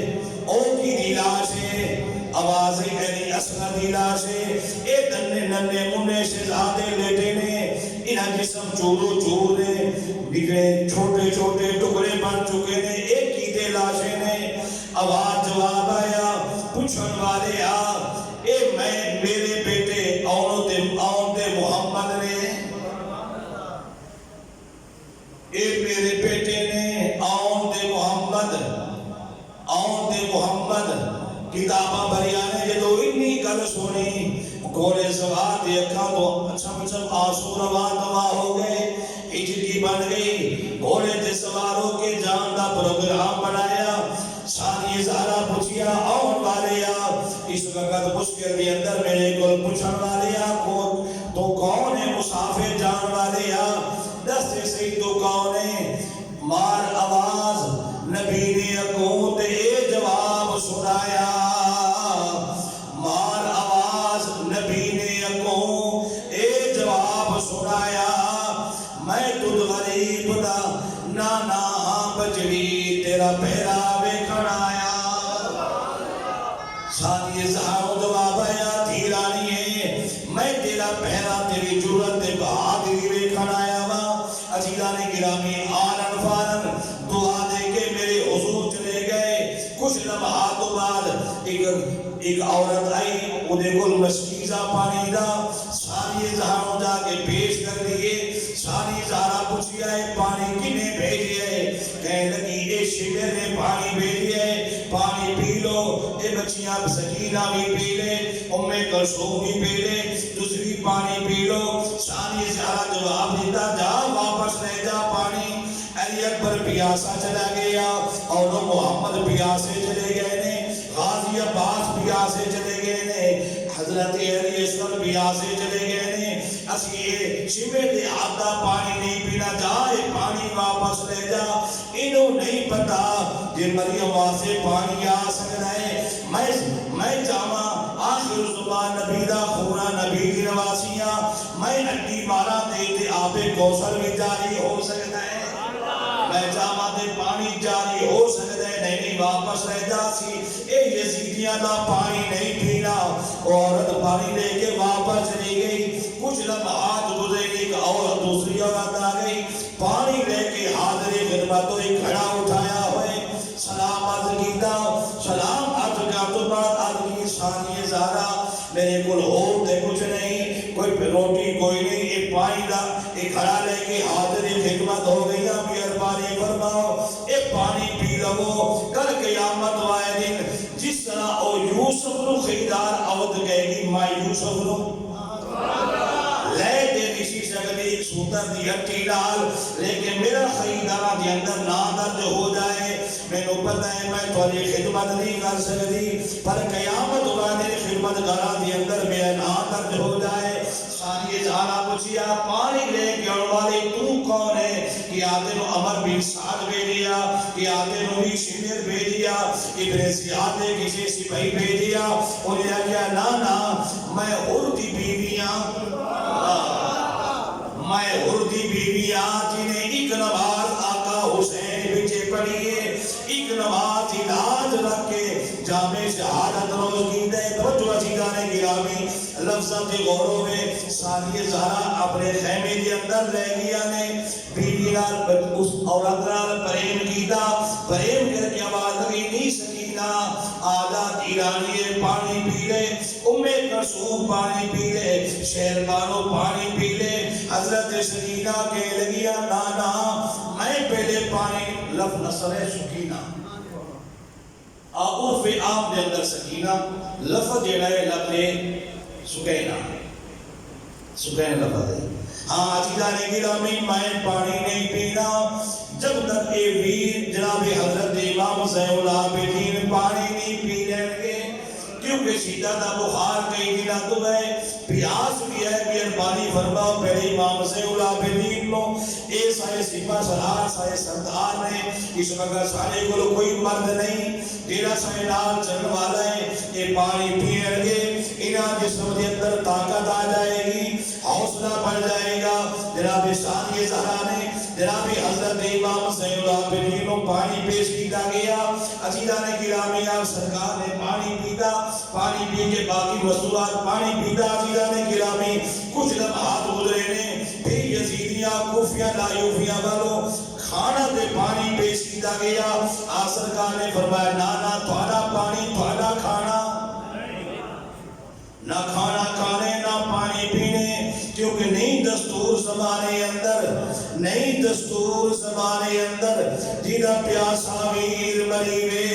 او کی دیلاش ہے آواز علی اصغر دیلاش ہے اے دنے ننے منہ شہزادے لیٹے نے انہاں جسم چورو چور نے بگڑے چھوٹے چھوٹے ٹکڑے بن چکے نے ایک کی دیلاشے نے آواز جواب آیا پوچھن والے اے میں میرے بیٹے آن دے محمد نے اے میرے بیٹے نے آن دے محمد کتابہ بریانے جدو انی گل سنی گھوڑے سوار دے اکھاں تو چھم آنسو روا دوا ہو گئے ہجری بن گئی گھوڑے تے سواروں کے جان دا پروگرام بنایا سانی زہرا پوچھیا آن والیا اس وقت مشکل دی اندر میرے کو پوچھن والیا تو کون ہے مسافر جان والیا دستے سے تو کون ہے مار آواز نبی نے اکوں تے جواب سنایا مار آواز نبی نے اکوں جواب سنایا میں تجھ غریب دا نانا بجڑی تیرا پہراوے کھڑایا سانی زہاروں جواب آیا دھیرانی ہے میں تیرا پہرا تیری جرت بہادری وے کھڑایا عزیزان گرامی آنن فانن دعا دے کے میرے حضور چلے گئے کچھ لمحات بعد ایک عورت آئی انہیں کل مشکیزہ پانی دا سانی زہاروں جا کے پیش کر دیئے سانی زہارہ پوچھیا ہے پانی کنے بھیجئے کہنے لگی اے شکر نے پانی بھیجئے پانی پی لو اے بچیاں سکینہ بھی پی لے کلثوم بھی پی لے دوسری پانی پی لو سانی زہارہ جواب دیتا جا واپس لے جا پانی علی اکبر پیاسا چلا گیا اور محمد پیاسے چلے گئے نے غازی عباس پیاسے چلے گئے نے حضرت علی اصغر پیاسے چلے گئے نے اسی یہ شمے دے آدھا پانی نہیں پینا جائے پانی واپس لے جا انہوں نہیں پتا کہ مریم واسے پانی آ سکتا ہے میں جاما آخر زبان نبی دا خورا نبی کی نواسیاں میں اڈی مارا دے آبے کوثر بھی جاری ہو سکتا ہے میں جاما دے پانی جاری ہو سکتا ہے نہیں واپس رہ جا سی اے یزیدیاں دا پانی نہیں پینا عورت پانی لے کے واپس چلی گئی کچھ لمحات گزرے ایک عورت دوسری عورت آ گئی پانی لے کے حاضر خدمتوں ایک کھڑا اٹھایا ہوئے سلام عرض کیتا سلام عرض کا تو بات عرض کی ثانی زہرا میرے کل ہوتے کچھ نہیں کوئی روٹی کوئی نہیں ایک پانی دا ایک کھڑا لے کے حاضر خدمت ہو گئی ابھی اربانی فرماؤ ایک پانی پی لگو کل قیامت وائے دن جس طرح او یوسف نو خیدار عود گئے گی ماں یوسف نو لے دے نشی سکتے ایک سوتر دی ہٹی ڈال لیکن میرا خریدارہ دی اندر نا درد ہو جائے میں نو پتہ ہے میں تھوڑی خدمت نہیں کر سکتی پر قیامت والے خدمت گرہ دی اندر میرا نا درد ہو جائے سانی زہرا پوچھیا پانی لے کے والے تو کون ہے کہ آتے نو عمر بن سعد بھیجیا کہ آتے نو بھی شمیر بھیجیا ابن زیاد نے کسی سپاہی بھیجیا انہیں کیا نا میں اردی بیویاں جنہیں ایک نماز آقا حسین بچے پڑھیے ایک نماز علاج رکھ کے جامع شہادت روز کی دے توجہ عزیزان گرامی لفظاں کے غوروں میں ثانی زہرا اپنے خیمے کے اندر لے گیا نے بیوی نال اس عورت نال پریم کیتا پریم کر کے آواز لگی نہیں سکینہ آدھا گرانی ہے پانی پی لے، کلثوم پانی پی لے، شہربانو پانی پی لے۔ حضرت سکینہ کہنے لگیا نانا میں پہلے پانی، لفظ نصر ہے سکینہ، عرف عام دے اندر سکینہ لفظ جڑا ہے لفظ سکینہ، سکینہ لفظ ہے۔ ہاں عزیزان گرامی میں پانی نہیں پینا جب تک کہ ویر جناب حضرت امام زین العابدین پانی نہیں پی لیں گے، کیونکہ شدت بخار کئی دن تو ہے، پیاس بھی ہے، مہربانی فرما پہلے امام زین العابدین کو اے سارے سپاہ سالار سارے سردار نے اس وقت سارے کو کوئی مرد نہیں جیڑا سارے نال چلن والا ہے، یہ پانی پین گے انہاں جسم کے اندر طاقت آ جائے گی، حوصلہ بڑھ جائے گا۔ جناب ثانیہ زہرا نے جناب حضرت امام زین العابدین کو پانی پیش کیتا گیا، عزیزان گرامی آپ سرکار نے پانی پیتا، پانی پی کے باقی مستورات پانی پیتا۔ عزیزان گرامی کچھ لمحات گزرے نے، پھر یزیدیاں کوفیاں لایوفیاں والوں کھانا دے پانی پیش کیتا گیا، آ سرکار نے فرمایا نانا تھوڑا پانی تھوڑا کھانا، نہ کھانا کھانے نہ پانی پینے، کیونکہ نئی دستور زمانے اندر، نئی دستور زمانے اندر جیدہ پیاسا ویر مری وے،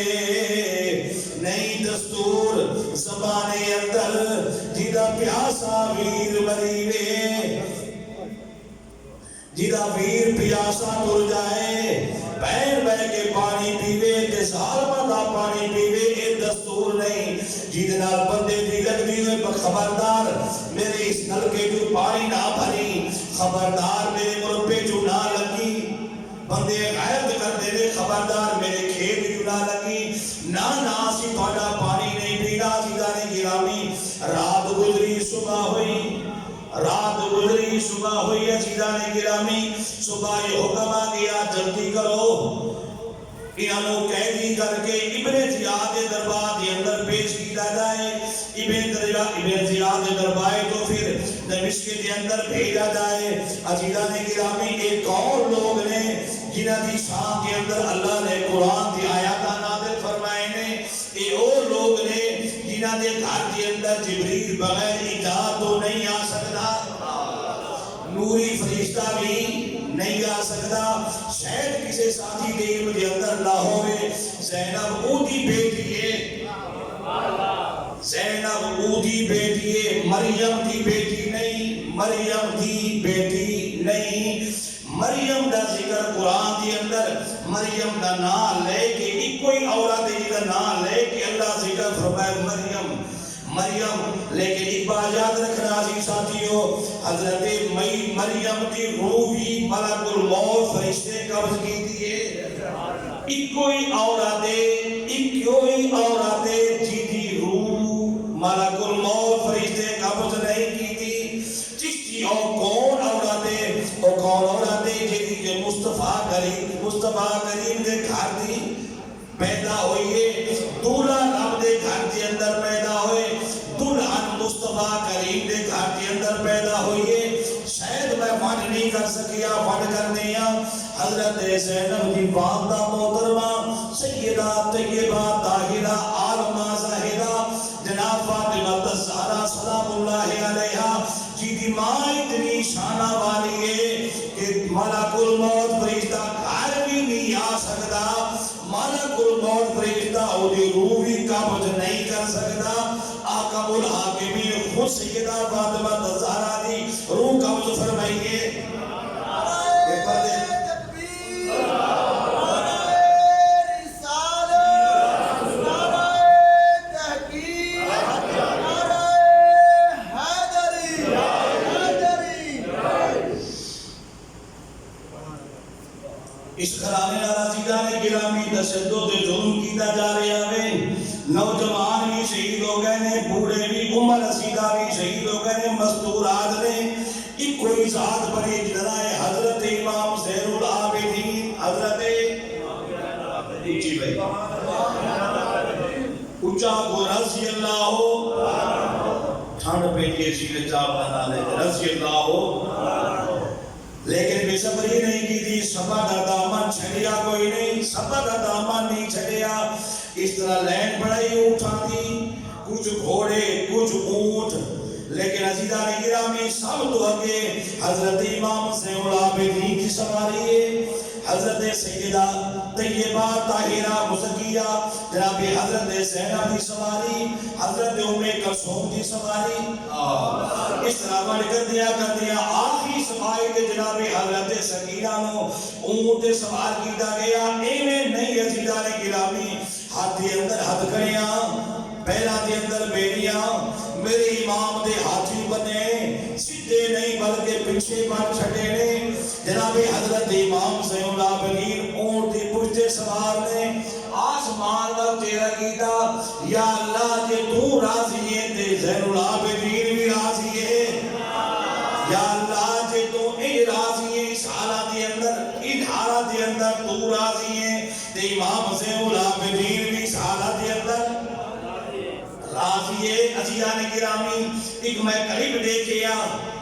نئی دستور زمانے اندر جیدہ پیاسا ویر مری وے، جیدہ ویر پیاسا تر جائے پیر بہ کے پانی پیوے تے سالمہ پانی پیوے، اے دستور نہیں جیدنا بندے دی لگ دیوے خبردار میرے اس نلکے جو پانی نہ بھری، خبردار میرے مرپے جو نہ لگی، بندے غیرت کر دے رہے خبردار میرے کھیت جو نہ لگی، نہ سی تھوڑا پانی نہیں پینا۔ عزیزان گرامی رات گزری صبح ہوئی، رات گزری صبح ہوئی، عزیزان گرامی صبح یہ حکم آ گیا جلدی کرو، انہوں قیدی کر کے ابن زیاد دربار کے اندر پیش کیا جائے، ابن زیاد دربار تو پھر دمشق کے اندر بھیجا جائے۔ عزیزان گرامی ایک اور لوگ نے جنہاں دی شان کے اندر اللہ نے قرآن دی آیات نازل فرمائے نے، اے اور لوگ نے جنہاں دے گھر کے اندر جبریل بغیر اجازت تو نہیں آ سکتا، نوری فرشتہ بھی نہیں آ سکتا، شاید کسی ساتھی کے علم کے اندر نہ ہوئے۔ زینب اودی بیٹی ہے، زینب اودی بیٹی ہے، مریم دی بیٹی نہیں، مریم دی بیٹی نہیں۔ مریم دا ذکر قرآن دی اندر مریم دا نام لے کے ایک کوئی عورت دا نام لے کے اللہ ذکر فرمائے مریم مریم، لیکن ایک بات یاد رکھنا جی ساتھیو، حضرت مریم کی روح ہی ملک الموت فرشتے قبض کی دیئے، ایک کوئی عورتیں جیدی روح ملک الموت فرشتے قبض نہیں کی دی، چشتی اور کون عورتیں جیدی کے مصطفیٰ کریم دے گھر دی پیدا ہوئیے، دولہ رب دے گھر کے اندر پیدا ہوئے، دلہن مصطفیٰ کریم دے گھر کے اندر پیدا ہوئیے۔ شاید میں فنڈ نہیں کر سکیا، فنڈ کرنے یا حضرت زینب دی والدہ محترمہ سیدہ طیبہ طاہرہ عالمہ زاہدہ جناب فاطمہ الزہرا سلام اللہ علیہا جی دی ماں اتنی شانہ والی ہے کہ ملک الموت فرشتہ گھر بھی نہیں آ سکتا، ملک الموت فرشتہ اولی روح بھی قبض نہیں کر سکتا، آقا الحاکمین خود سیدہ فاطمہ الزہرا دی روح قبض فرمائیے۔ اس خرانے عزیزان گرامی تشدد ظلم کیتا جا رہا ہے، نوجوان بھی شہید ہو گئے نے، بوڑھے بھی، عمر رسیدہ بھی شہید ہو گئے نے، مستورات نے، ایک کوئی ذات بڑی جنائے حضرت امام زین العابدین، حضرت اچھی بھائی اچھا کو رضی اللہ ہو، ٹھنڈ پیٹیے سیلے چاپ بنا لے رضی اللہ ہو، لیکن بے صبری نہیں کی تھی، سبا کا دامن چھڑیا کوئی نہیں، سبا کا دامن نہیں چھڑیا، اس طرح لین بڑائی اٹھا دی، کچھ گھوڑے کچھ اونٹ، لیکن عزیزان گرامی سب تو آگے حضرت امام زین العابدین کی سواری ہے، حضرت سیدہ طیبہ طاہرہ مزکیہ جناب حضرت زینب کی سواری، حضرت ام کلثوم کی سواری، اس طرح بڑھ کر دیا آخری سواری کے جناب حضرت سکینہ نو اونٹ سوار کیتا گیا۔ ایویں نہیں عزیزان گرامی، ہاتھ دے اندر ہتھ کھڑیاں، پیرا دے اندر بیڑیاں، میرے امام دے ہاتھی بنے سیدھے نہیں بلکہ پیچھے بڑھ چھٹے نے، جناب حضرت امام زین العابدین اونٹ دی پشتے سوار نے، آسمان وقت چہرہ کیتا، یا اللہ جے تو راضی ہے تے زین العابدین بھی راضی ہے، یا اللہ جے تو اے راضی ہے اس حالات دے اندر، ان حالات دے اندر تو راضی ہے تے امام زین العابدین بھی اس حالات دے اندر راضی ہے۔ عزیزان گرامی ایک میں قریب دیکھیا،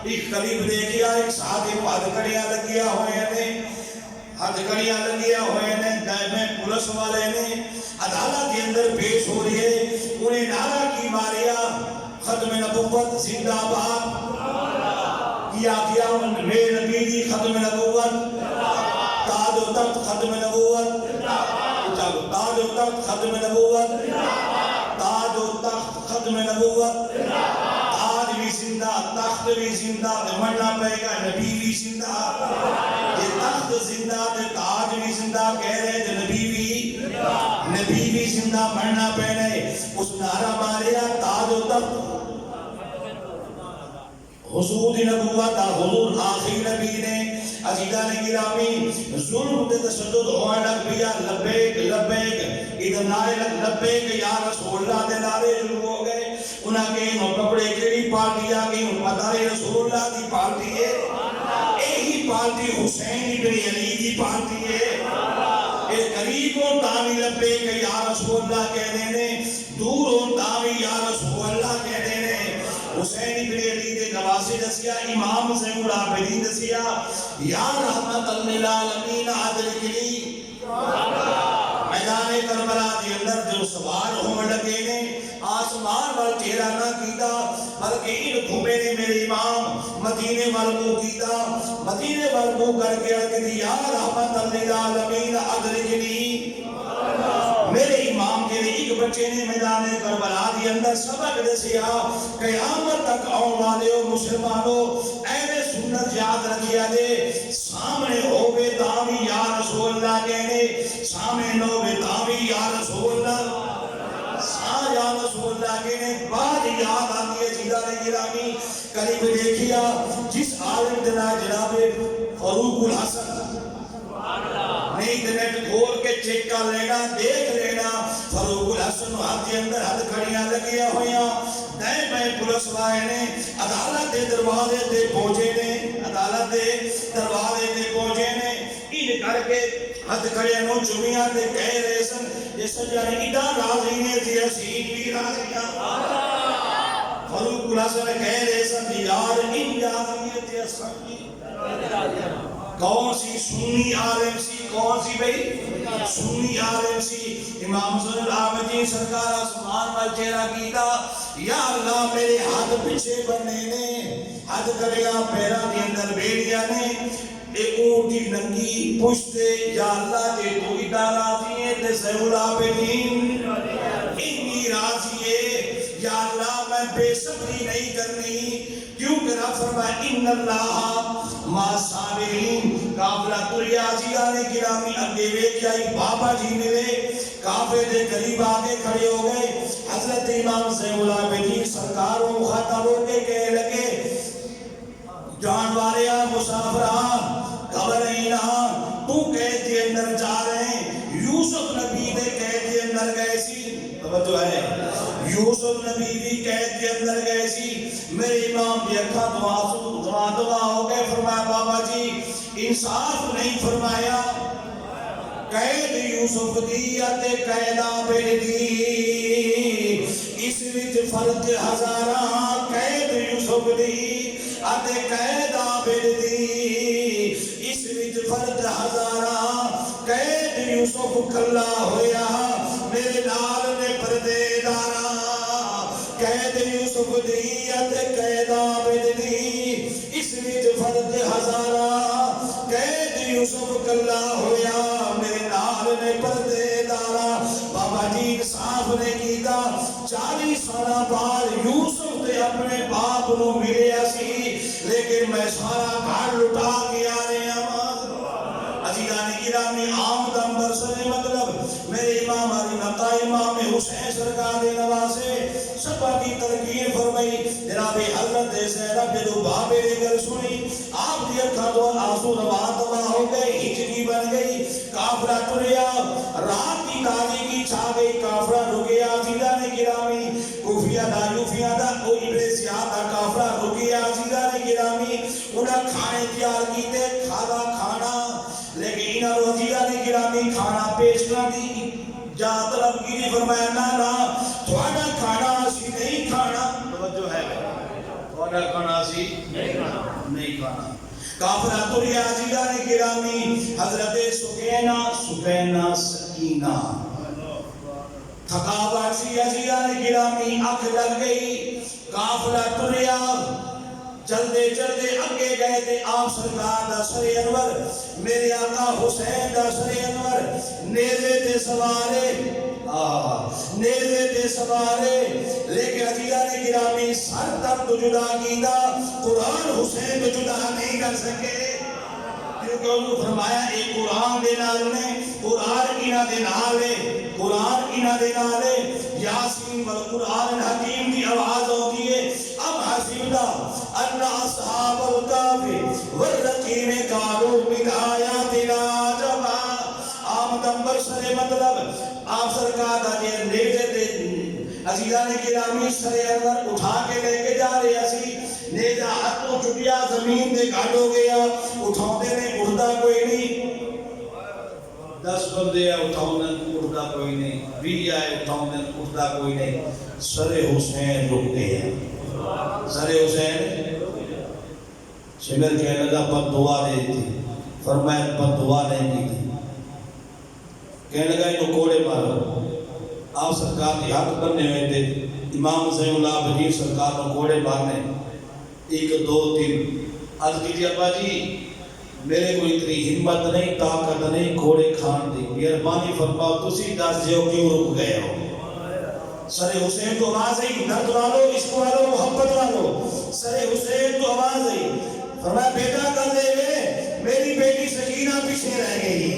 ایک ساتھ ہاتھ کڑیاں لگیا ہوئے نے، دائمیں پولیس والے نے عدالت کے اندر پیش ہو رہی ہے، انہیں نعرہ کی ماریا ختم نبوت زندہ باد کیا میرے نبی دی ختم نبوت، تاج و تخت ختم نبوت، تاج و تخت ختم نبوت، تاج و تخت ختم نبوت، تاج بھی زندہ تخت بھی زندہ، مرنا پڑے گا نبی بھی زندہ، یہ تخت زندہ تاج بھی زندہ، کہہ رہے تھے نبی بھی زندہ، مرنا پڑے، اس نعرہ ماریا تاج و تخت حضور نبوت، حضور آخری نبی نے۔ عزیزان گرامی ظلم تے تشدد ہونے لگ پیا، لبیک لبیک ادھر نعرے لبیک یا رسول اللہ دے نعرے شروع ہو گئے، انہاں کے انہوں کپڑے کیڑی پارٹی آگئی، انہوں پتہ نہیں رسول اللہ دی پارٹی ہے، یہی پارٹی حسین ابن علی دی پارٹی ہے، اے قریبوں تاوی لبیک یا رسول اللہ کہنے نے، دوروں تاوی یا رسول اللہ کہنے نے۔ حسین ابن علی دے نواسی دسیا، امام زین العابدین دسیا، یا رحمت للعالمین عادل کلی میدان کربلا دی اندر جو سوار ہون لگے نے، آسمان وال چہرہ نہ کیتا بلکہ ان گھومے نے میرے امام مدینے وال منہ کیتا، مدینے وال منہ کر کے کہتی یا رحمت للعالمین عادل کلی، میرے امام کے لیے ایک بچے نے میدان کربلا دی اندر سبق دسیا، قیامت تک آؤ والے ہو مسلمانوں، اہل سنت یاد رکھیا دے، سامنے ہوگے تاوی یا رسول اللہ کہنے، سامنے ہوگے تاوی یا رسول اللہ، یا رسول اللہ کہنے، بعد یاد آتی ہے جیدان گرامی، قریب دیکھیا جس عالم دنا جناب فاروق الحسن، نہیں انٹرنیٹ کھول کے چیک کر لینا، دیکھ لینا، فاروق الحسن ہاتھ کے اندر ہاتھ کھڑیاں لگیا ہویا، دائیں بائیں پولیس والے نے عدالت دے دروازے تے پہنچے نے، عدالت دے دروازے تے پہنچے نے، ان کر کے ہاتھ کھڑیاں نو چومیاں تے کہہ رہے سن یہ سجانے ادا راضی نے تھی حسین بھی راضیاں، فاروق الحسن کہہ رہے سن یار ان راضی تھی حسن بھی کون سی سنی عالم سی، کون سی بھئی سنی عالم سی، امام زین العابدین سرکار آسمان وال چہرہ کیتا، یا اللہ میرے ہاتھ پیچھے بننے نے، ہاتھ کریا پیرا دی اندر بیڑیا نے، ایک اونٹی ننگی پشتے، یا اللہ جے تو ادا راضی ہے تے زین العابدین انی راضی ہے، یا اللہ میں بے صبری نہیں کرنی، کیونکہ رب فرمائے ان اللہ ما صابرین، قافلہ تریا عزیزان گرامی اگے ویکھیا ایک بابا جی ملے، کعبے دے قریب آگے کھڑے ہو گئے، حضرت امام زین العابدین سرکاروں مخاطب ہو کے کہنے لگے جان والے مسافران گھبرائیں نہ، تو قید کے اندر جا رہے ہیں، یوسف نبی نے قید کے اندر گئے سی، توجہ ہے، یوسف نبی بھی قید کے اندر گئے سی، میرے امام بھی اکھا دعا ہو گئے، فرمایا بابا جی انصاف نہیں فرمایا، قید یوسف دی اتے قید عابد دی، اس وچ فرق ہزاراں، قید یوسف دی اتے قید عابد دی، اس وچ فرق ہزاراں، قید یوسف کلا ہویا، میرے نال نے پردے داراں، قید یوسف دیت قید عابد دی اس وچ فرق ہزارہ قید یوسف کلا ہویا میرے نال نے پردے دارا بابا جی انصاف نے کیتا 40 سالہ بعد یوسف تے اپنے باپ نو ملیا سی لیکن میں سارا گھر لٹا کے آ رہے ہیں عزیزان گرامی آمد انبر سے مطلب میرے امام علی نقا امام حسین سرکار دے نواسے سبا کی ترکیر فرمائی جناب حضرت زینب جو بابے دے گر سنی آپ دیا کھاتو آنسو روان دوا ہو گئے ہجری بن گئی کافرہ ٹریا رات کی تاریخی چھا گئی کافرہ رکیا عزیزان گرامی کوفیہ دا یوفیہ دا او ابن سیاد دا کافرہ رکیا عزیزان گرامی انہاں کھانے تیار کیتے کھانا کھانا لیکن انہاں روزیہ نے گرامی کھانا پیش کر دی جا طلب گیری فرمایا نا تھوڑا کھانا اسی نہیں کھانا توجہ ہے تھوڑا کھانا اسی نہیں کھانا کافرہ تریا عزیزہ نے گرامی حضرت سکینہ سکینہ تھکاوٹ سی عزیزہ نے گرامی اکھ لگ گئی کافرہ تریا چلدے چلدے اگے گئے تھے آپ سرکار دا سر انور میرے آقا حسین دا سر انور نیزے تے سوارے نیزے تے سوارے لیکن عزیزہ نے گرامی سر تک تو جدا کیتا قرآن حسین تو جدا نہیں کر سکے کیونکہ انہوں فرمایا ایک قرآن دے نالے قرآن کی نہ دے نالے قرآن کی نہ دے نالے یاسین والقرآن حکیم کی آواز ہوتی ہے اب حسیبہ ان اصحاب الکاف والرقیم قالوا من آیاتنا عجبا آمد انبر سر مطلب آپ سرکار دا جے نیزے دے عزیزان گرامی سر انور اٹھا کے لے کے جا رہے اسی نیزہ ہاتھوں چٹیا زمین دے گھاٹ ہو گیا اٹھاؤں دے نے اڑدا کوئی نہیں 10 بندے اٹھاؤں دے اڑدا کوئی نہیں 20 آئے اٹھاؤں دے اڑدا کوئی نہیں سر حسین رک گئے سر حسین شمر کہنے لگا پر دعا دے تھی فرمایا پر دعا نہیں کی تھی کہنے لگا انہوں کوڑے مارو آپ سرکار کی حق بننے ہوئے تھے امام زین اللہ بجیر سرکار کو کوڑے مارنے 1 2 3 عرض کیجئے ابا جی میرے کو اتنی ہمت نہیں طاقت نہیں کوڑے کھان دی مہربانی فرماؤ تسی دس دیو کیوں رک گئے ہو سر حسین تو آواز ہے درد والو عشق والو محبت والو سر حسین تو آواز ہے فرمایا بیٹا کر دے گئے میری بیٹی سکینہ پیچھے رہ گئی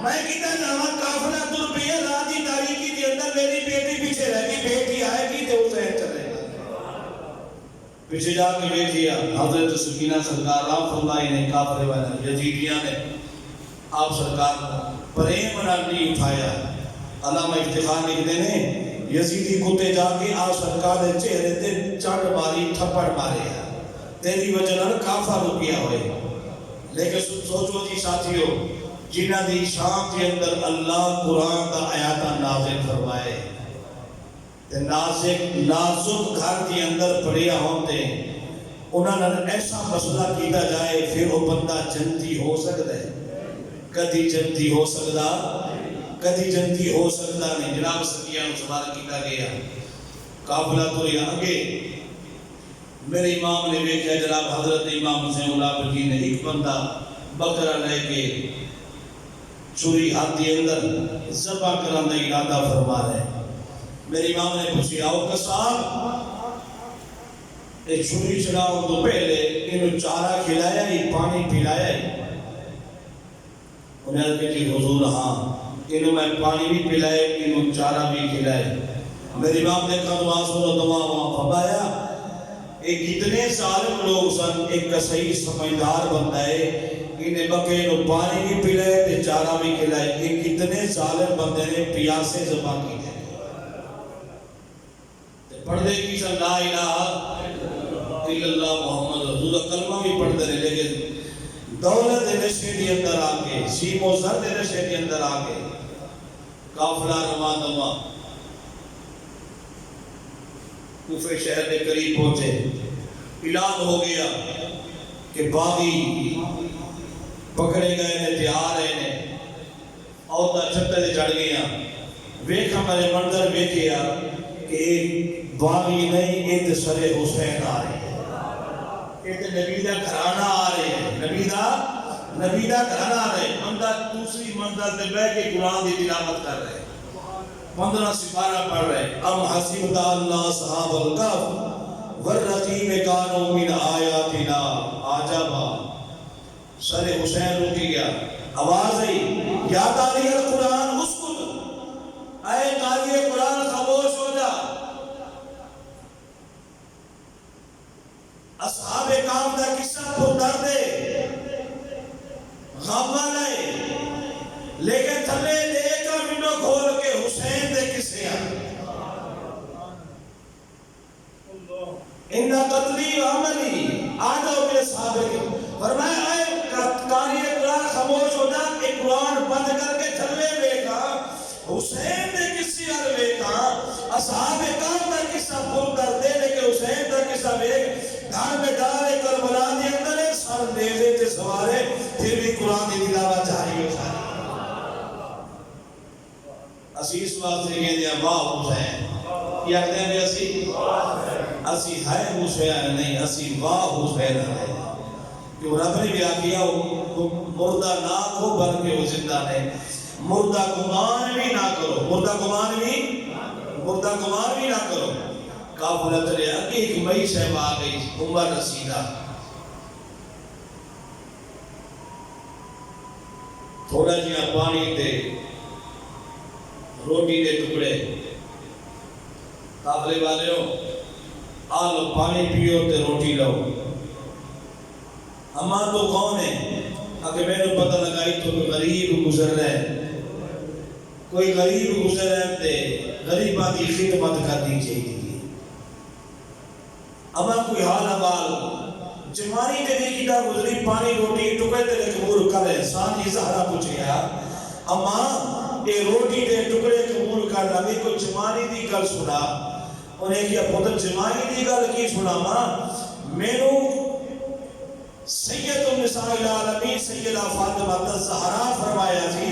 میں کہتا نامہ کافلہ در پہ راجی تاریخی کے اندر میری بیٹی پیچھے رہ گئی بیٹی آئے گی تو حسین چلے گا پیچھے جا کے بیٹی حضرت سکینہ سرکار رام فرمائی نے کافر والا یزیدیاں نے آپ سرکار پریم نہیں اٹھایا علامہ افتخار لکھتے ہیں یزیدی کتے جا کے آپ سرکار دے چہرے تے چڑھ ماری تھپڑ مارے تیری وجہ نہ کافر رکیا ہوئے لیکن سوچو جی ساتھیو جنہ دی شام کے اندر اللہ قرآن دا آیاتہ نازل فرمائے نازک گھر کے اندر پڑیا ہوتے انہوں نے ایسا مسئلہ کیتا جائے پھر وہ بندہ جنتی ہو سکتا ہے کدی جنتی ہو سکتا کدی جنتی ہو سکتا نہیں جناب سکیہ نو سوال کیتا گیا قافلہ تو یہاں آگے میرے امام نے دیکھا جناب حضرت امام حسین اللہ بجی نے ایک بندہ بکرہ لے کے چھری ہاتھ کے اندر ذبح کرنے کا ارادہ فرما رہے میرے امام نے پوچھا آؤ کساب ایک چھری چڑھاؤ تو پہلے انہوں چارہ کھلایا ہی پانی پلایا ہی انہیں کہا جی حضور ہاں انہوں میں پانی بھی پلائے انہوں چارہ بھی کھلائے میرے امام نے کہا دعا سنو دعا وہاں فرمایا ایک اتنے ظالم لوگ سن ایک صحیح سمجھدار بندہ ہے انہیں بکے انہوں پانی بھی پلائے تے چارہ بھی کھلائے ایک اتنے ظالم بندے نے پیاسے زباں کی دے پڑھنے کی سن لا الہ الا اللہ محمد رسول کلمہ بھی پڑھتے رہے لیکن دولت نشے دی اندر آگے سیم و زرد نشے دی اندر آگے قافلہ روان دما کوفے شہر کے قریب پہنچے اعلان ہو گیا کہ باغی پکڑے گئے نے تیار ہے نے عورتہ چھتے سے چڑھ گیا ویکھا میرے منظر ویکھیا کہ ایک باغی نہیں، یہ تو سر حسین آ رہے ہیں، یہ تو نبی دا گھرانہ آ رہے ہیں، نبی دا گھرانہ آ رہے ہیں۔ بندہ دوسری منزل پہ بیٹھ کے قرآن کی تلاوت کر رہے ہیں، 15 سپارہ پڑھ رہے ہیں۔ ام حسبت ان اصحاب الکہف والرقیم کانوا من آیاتنا عجبا۔ سر حسین رک گیا، آواز آئی یا قاری القرآن اسکت، اے قاری قرآن خاموش ہو جا۔ اصحاب کہف دا قصہ پر درد ہے، غم والا ہے، لیکن تھلے لے کر ونڈو کھول کے حسین دے قصے آ انہا قتلی و عملی آجاؤ میرے صحابہ۔ فرمایا اے قاری قرآن خاموش ہو جا، کہ قرآن بند کر کے تھلے بیٹھا، حسین دے قصے آ بیٹھا، اصحاب کہف دا قصہ پر درد ہے، لیکن حسین دا قصہ بیٹھ گھر میں ڈالے کربلا دے اندر سر نیزے تے سوارے، پھر بھی قرآن دی تلاوت جاری ہو جائے۔ اسی اس واسطے کہتے ہیں واہ حسین، کیا کہتے ہیں اسی ہے حسین نہیں، اسی واہ حسین ہے، کہ رب نے بھی آکیا مردہ نہ کو بلکہ وہ زندہ نہیں، مردہ گمان بھی نہ کرو، مردہ گمان بھی نہ کرو۔ قافلہ چلے کہ ایک مئی صاحب آ گئی، عمر رسیدہ، تھوڑا جہاں پانی دے روٹی دے ٹکڑے، قافلے والے ہو آلو پانی پیو تے روٹی لو۔ اما تو کون ہے؟ اگر میں نے پتہ لگائی تو کوئی غریب گزر رہے، کوئی غریب گزر رہے تے غریبہ کی خدمت کر دی چاہیے۔ اما کوئی حال حوال جمانی دے دی کتا گزری پانی روٹی ٹکڑے تے قبول کرے، سانی زہرہ پوچھے اما اے روٹی دے ٹکڑے قبول کر لگے، کوئی جمانی دی گل سنا، انہیں کیا پتر جمانی دی گل کی سنا ماں، میں نو سید النساء العالمین سیدہ فاطمہ الزہرا فرمایا جی،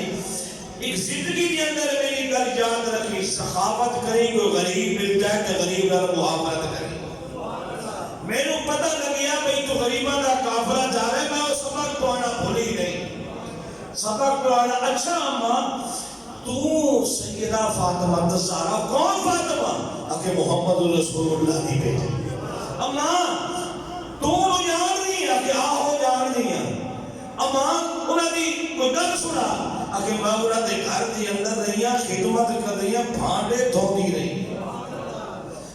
ایک زندگی کے اندر میری گل یاد رکھی، سخاوت کری، کوئی غریب مل جائے کہ غریب نال محافظت کری۔ میں نو پتہ لگیا بھئی تو غریبہ دا کافرہ جا رہے، میں وہ سبق تو آنا بھولی نہیں، سبق تو آنا اچھا اماں تو سیدہ فاطمہ الزہرا کون فاطمہ؟ کہ محمد رسول اللہ دی بیٹی۔ اماں تو انہوں جان نہیں ہے کہ آہو جان نہیں ہے، اماں انہوں دی کوئی گل سنا کہ میں انہوں دے گھر دی اندر رہیاں خدمت کر رہیاں بھانڈے دھوتی رہی،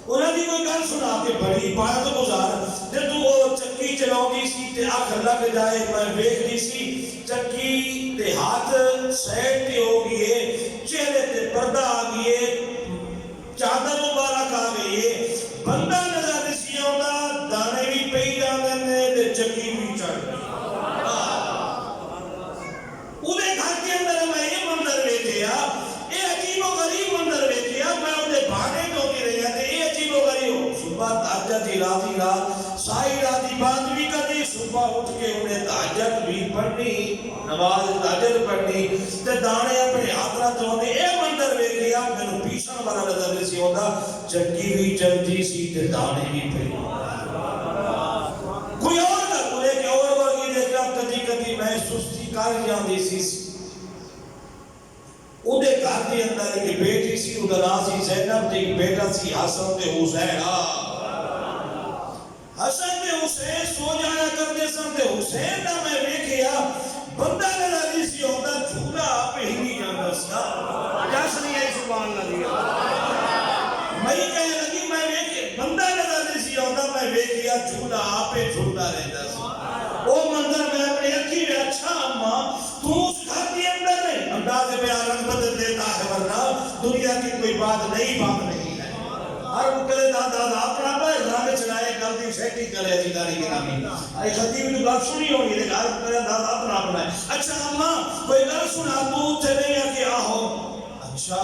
انہوں دی کوئی گل سنا کہ بڑی عبادت گزار، جب تو وہ چکی چلاؤ دی سی تے آخر لگ جائے، میں بیک دی سی چکی تے ہاتھ سیٹ تے ہو گئے، چہرے تے پردہ آگئے، چادر مبارک آگئے، بندہ نظر دسی ہوتا، دانے بھی پہی جانے نے چکی بھی چڑھ گئی۔ انہیں گھر کے اندر میں یہ منظر بیٹھیا، یہ عجیب و غریب منظر بیٹھیا، میں انہیں بھانے دھوتی رہی ہے، یہ عجیب و غریب صبح تحجد ہی راتی رات سائی راتی بات بھی کرنی، صبح اٹھ کے انہیں تحجد بھی پڑھنی، نماز تحجد پڑھنی، تے دانے اپنے حضرت ہونے، یہ منظر بیٹھیا، میں نے پیشن والا نظر سی ہوتا، چکی بھی چلتی سی تے دانے بھی پڑھنی۔ کوئی اور نہ بولے کہ اور ورگی دیکھا کدی کدی میں سستی کر جاندی سی، اُدھے گھر دی اندر ایک بیٹی سی، اُدھے ناسی زینب تے ایک بیٹا سی حسن تے حسین، حسن تے حسین سو جایا کرتے سن تے حسین نہ میں دیکھیا بندہ نظر سی ہوتا جھولا پہ ہی نہیں جانا سا، جس نہیں ہے سبحان اللہ دیا، میں کہہ لگی میں دیکھے بندہ نظر سی ہوتا میں دیکھیا جھولا پہ جھولتا رہتا سا، وہ منظر میں اپنے اکھی میں اچھا اماں تو اس گھر کے اندر نہیں، انداز بیان رنگ بدل دیتا ہے ورنہ دنیا کی کوئی بات نہیں ہے، ہر مکلے دادا اپنا پر رنگ چلائے گلتی سیٹی کرے جیدانی کی نامی، آئی خطیب تو گل سنی ہوگی لیکن ہر مکلے دادا اپنا ہے، اچھا اماں کوئی گل سنا تو چلے یا کہ آہو، اچھا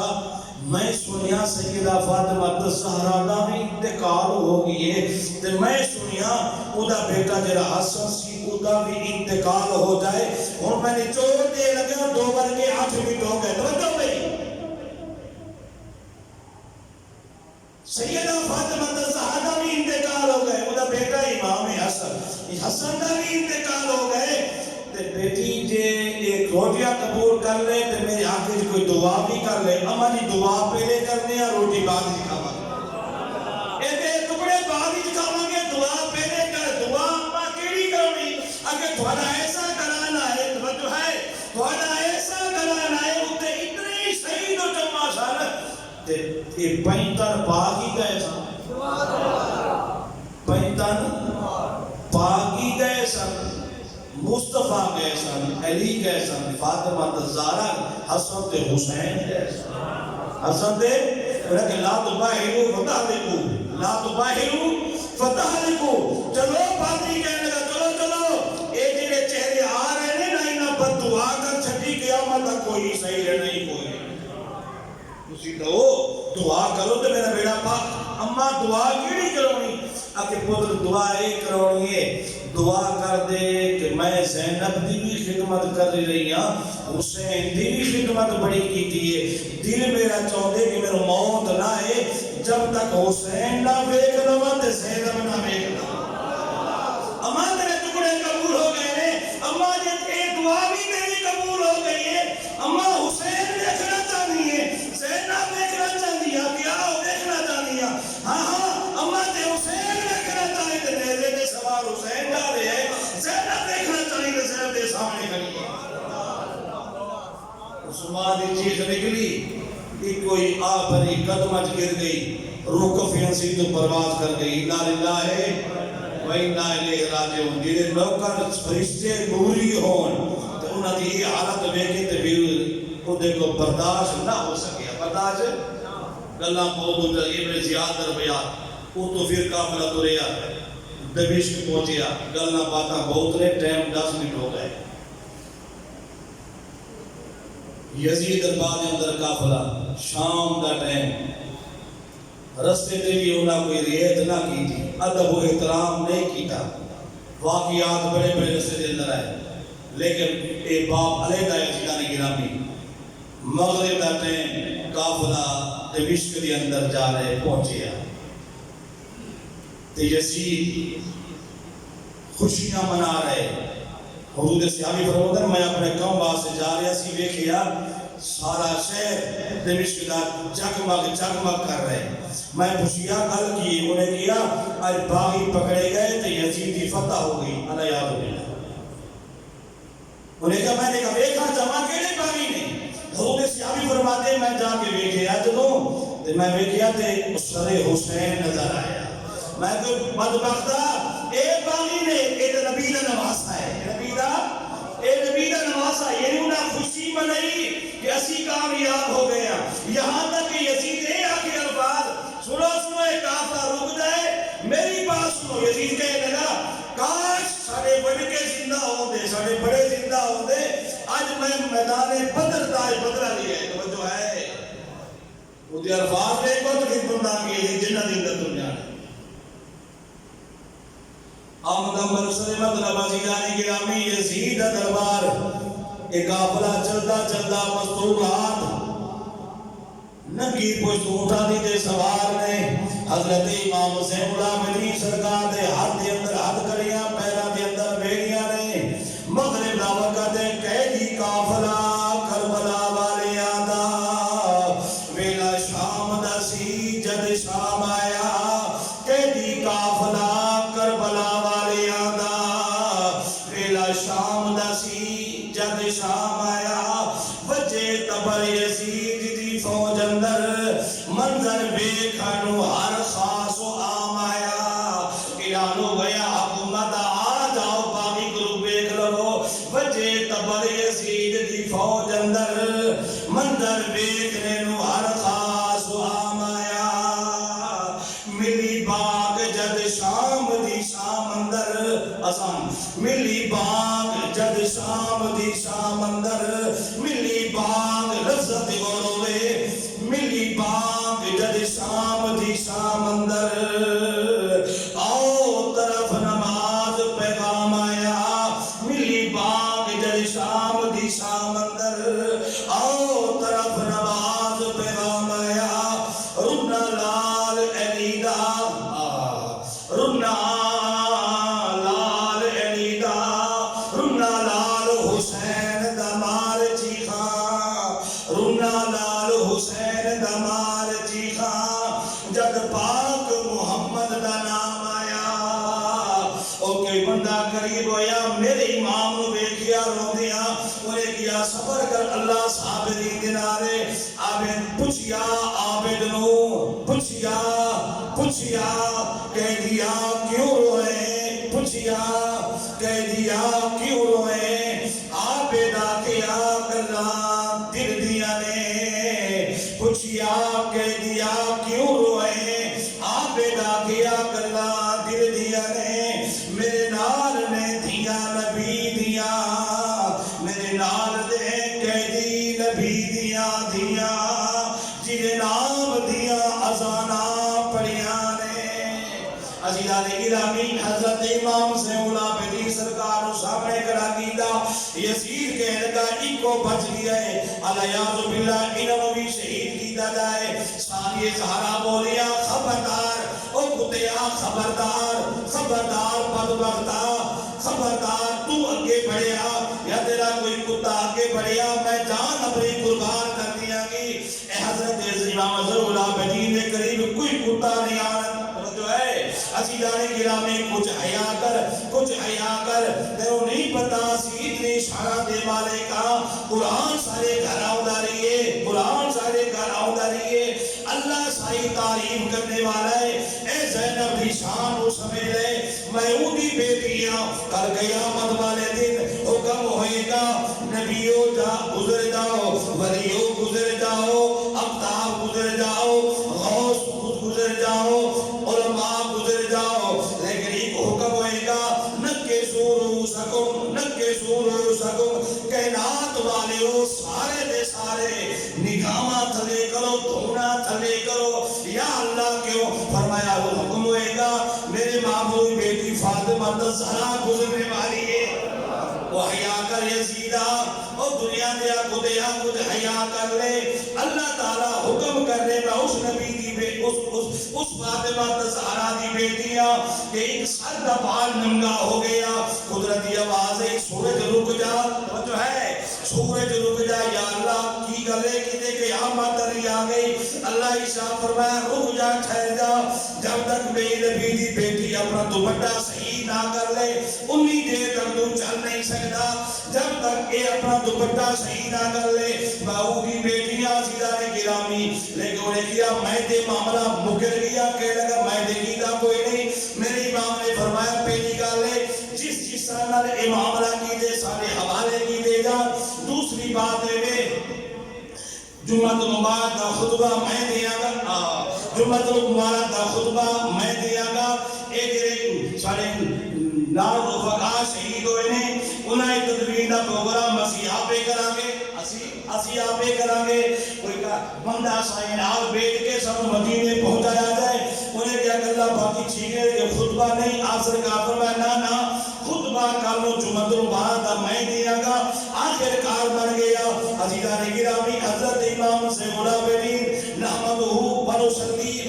میں سنیا سیدہ فاطمہ الزہرا دا بھی انتقال ہوگی ہے، تو میں سنیا ادا بیٹا جرا حسن سی ادا بھی انتقال ہو جائے، اور میں نے چور دے لگا 2 بر کے 8 منٹ ہو گئے، توجہ بھئی سیدہ فاطمہ کر لے تو میرے آنکھ میں کوئی دعا بھی کر لے، اما جی دعا پہلے کرنے ہیں روٹی بعد ہی کھاوا گے، یہ ٹکڑے بعد ہی کھاوا گے، دعا پہلے کر، دعا اما کیڑی کرنی اگر تھوڑا ایسا کرانا ہے توجہ ہے، تھوڑا ایسا کرانا ہے اتنے اتنے صحیح تو جمع سال یہ پینتن پاک ہی گئے سن، پینتن پاک ہی گئے سن، مصطفیٰ گئے سن، علی گئے سن، فاطمہ الزہرا، حسن تے حسین گئے سن، حسن تے لیکن لا تباہرو فتح لکو، لا تباہرو فتح لکو، چلو پادری کہنے لگا چلو چلو اے جنہیں چہرے آ رہے ہیں نا انہاں پر دعا کر چھٹی قیامت تک کوئی صحیح رہ نہیں کوئی اسی تو دعا کرو تو میرا بیڑا پاک، اما دعا کیڑی کرونی اکے پتر دعا ایک کرونی ہے، دعا کر دے کہ میں زینب دی بھی خدمت کر رہی ہوں، حسین دی بھی خدمت بڑی کی ہے، دل میرا چاہتے کہ میرا موت نہ ہے جب تک حسین نہ بیک لوا تے زینب نہ بیک لوا، اما تیرے ٹکڑے قبول ہو گئے ہیں، اما یہ دعا بھی میری قبول ہو گئی ہے، اما حسین دیکھنا چاہنی ہے، زینب دیکھنا چاہنی ہے، کیا ہو دیکھنا چاہنی ہے، ہاں ہاں اما تے حسین دیکھنا چاہنی تے نیزے دے سوار حسین جا رہے ہیں، زینب دیکھنا چاہنی تے زینب دے سامنے کھڑی ہے، عثمان دی چیخ نکلی کہ کوئی آبری قدمت گر گئی، روح فینسی تو پرواز کر گئی، لا للہ ہے وَإِنَّا إِلَيْهِ رَاجِعُونَ، جنہیں نوکر فرشتے نوری ہون تو انہاں دی یہ حالت دیکھیں تو پھر وہ دیکھو برداشت نہ ہو سکیا، برداشت گلہ بہت ہوتا ابن زیاد دربیات وہ تو پھر قافلہ تریا دمشق پہنچیا، گلہ باتاں بہت رہے، ٹائم 10 منٹ ہو گئے، یزید بعد اندر قافلہ شام دا ٹائم، رستے دے بھی انہاں کوئی رعایت نہ کی تھی، ادب و احترام نہیں کیتا، واقعات بڑے بڑے رستے دے اندر آئے، لیکن اے باپ علیحدہ یزیدان گرامی مغرب دا ٹائم قافلہ دمشق دے اندر جا رہے پہنچیا، تے یزید خوشیاں منا رہے، حضور صحابی فرمودن میں اپنے قوم واسطے جا رہا سی ویکھیا سارا شہر دمشق دا جگمگ کر رہے، میں پوچھیا گل کی، انہیں کیا آج باغی پکڑے گئے تو یزید کی فتح ہو گئی، اللہ یاد ہو گیا، انہیں کہا میں نے کہا ویکھا جمع کیڑے باغی نہیں، حضور صحابی فرماتے میں جا کے ویکھیا جدوں تے میں ویکھیا تے سر حسین نظر آیا، میں تو بدبختہ اے باغی نے اے نبی دا نواسا ہے، اے نبی دا نواسا، یعنی انہاں خوشی منائی کہ اسی کامیاب ہو گیا، یہاں تک کہ یزید اے آکے الفاظ سنو سنو ایک کافلہ رک جائے، میری بات سنو، یزید کہنے لگا کاش سارے بڑھ کے زندہ ہوں دے، سارے بڑے زندہ ہوں دے، آج میں میدان بدر دائے بدرہ لیا ہے، توجہ ہے وہ دے الفاظ میں کو تکیب بندہ کی جنہ دن دنیا ہے، آمدہ مرسلمت نبازی جانی گرامی یزید دربار ایک قافلہ چلتا چلتا مستوقات ننگی پشت اٹھا دی دے سوار نے حضرت امام حسین العابدین سرکار دے ہاتھ دے اندر ہاتھ کڑیاں پیرا دے اندر بیڑیاں نے مغرب دا وقت قیدی قافلہ کربلا والے آدھا ویلا شام دا سی جد شام آیا قیدی قافلہ کربلا والے آدھا ویلا شام دا سی جد شام آیا بچے تبر یزید دی فوج اندر منظر بے کھانو ہر خاص و عام آیا اعلان ہو گیا حکومت آ جاؤ باقی گروپ بیک لو بچے تبر یزید دی فوج اندر منظر بیکنے نو ہر خاص و عام آیا ملی باغ جد شام دی شام اندر آسان ملی باغ جد شام دی شام اندر ملی باغ لفظت غروے ملی باغ جد شام دی شام اندر آؤ طرف نماز پیغام آیا ملی باغ جد شام دی شام اندر آؤ طرف نماز پیغام آیا رنا لال علیدہ رنا لال علیدہ رنا لال حسین دمار چیخ لال حسین دمال جی خان جد پاک محمد دا نام آیا او کوئی بندہ قریب ہویا میرے امام نو ویکھیا روندیاں انہیں کیا صبر کر اللہ صابری دنارے عابد پوچھیا عابد نو پوچھیا کہہ دیا کیوں روئے پوچھیا کہہ دیا کیوں روئے عابد آکیا کلا دل دیا نے پوچھیا کہہ دیا کیوں روئے عابد آکیا کلا دل دیا نے میرے نال نے دیا نبی دیا میرے نال دے قیدی نبی دیا جنہیں نام دیا ازانا پڑھیاں نے عزیزان گرامی حضرت امام زین العابدین سرکار کو سامنے کھڑا کیتا یزید کہنے لگا ایکو بچ گیا ہے الیاذ باللہ انہوں بھی شہید کیتا جائے ثانیہ زہرا بولیا خبردار او کتیا خبردار بدبختا خبردار تو اگے بڑھیا یا تیرا کوئی کتا آگے بڑھیا میں جان اپنی قربان کر دیا گی اے حضرت امام زین العابدین کے قریب کوئی کتا نہیں آنا جو ہے عزیزان گرامی کچھ حیا کر تیرو نہیں پتا سی اتنی اشارہ دے والے کا قرآن سارے گھر آؤں رہیے اللہ ساری تعریف کرنے والا ہے اے زینب دی شان کو سمجھ لے میں اونی بیٹیاں کر قیامت والے دن حکم ہوئے گا نبیوں جا گزر جاؤ ولیوں گزر جاؤ اقتاب گزر جاؤ غوث گزر جاؤ علماء گزر جاؤ لیکن ایک حکم ہوئے گا نکے سورو سکم کائنات والے ہو سارے دے سارے نگاہاں تھلے کرو دھونا تھلے کرو یا اللہ کیوں فرمایا وہ حکم ہوئے گا میرے معمول بیٹی فاطمہ زہرا گزرنے والی ہے وہ حیا کر یزیدہ اور دنیا دیا کچھ حیا کر لے اللہ تعالیٰ حکم کرنے میں اس نبی دی اس فاطمہ زہرا دی بیٹیاں کہ ایک سر دا بال ننگا ہو گیا قدرتی آواز ہے سورج رک جا جو ہے سورج رک جا یا اللہ کی گلے کی دے کہ قیامت نہیں آ گئی اللہ عیسیٰ فرمایا رک جا ٹھہر جا جب تک میری نبی دی بیٹی اپنا دوپٹہ صحیح نہ کر لے انی دیر تک تو چل نہیں سکتا جب تک یہ اپنا دوپٹہ صحیح نہ کر لے باہو کی بیٹیاں سیدھا نے گرامی لیکن انہیں کیا میں دے معاملہ مکر گیا کہہ لگا میں دے گیتا کوئی نہیں میرے امام نے فرمایا پہلی گال ہے جس طرح نے معاملہ کی دے سارے حوالے کی دے جا دوسری بات ہے میں جمعۃ المبارک کا خطبہ میں دیا گا جمعۃ المبارک کا خطبہ میں دیا گا ایک سارے نال رفقا شہید ہوئے نے انہیں تدبیر دا پروگرام اسی آپے کریں گے اسی آپے کریں گے کوئی بندہ سائیں نال بیٹھ کے سب مدینے پہنچایا جائے انہیں کیا کرنا باقی ٹھیک ہے کہ خطبہ نہیں آپ سرکار فرمایا نہ خطبہ کالو جمعۃ المبارک دا میں دیا گا آخر کار بن گیا عزیزان گرامی حضرت امام زین العابدین نحمدہ ونصلی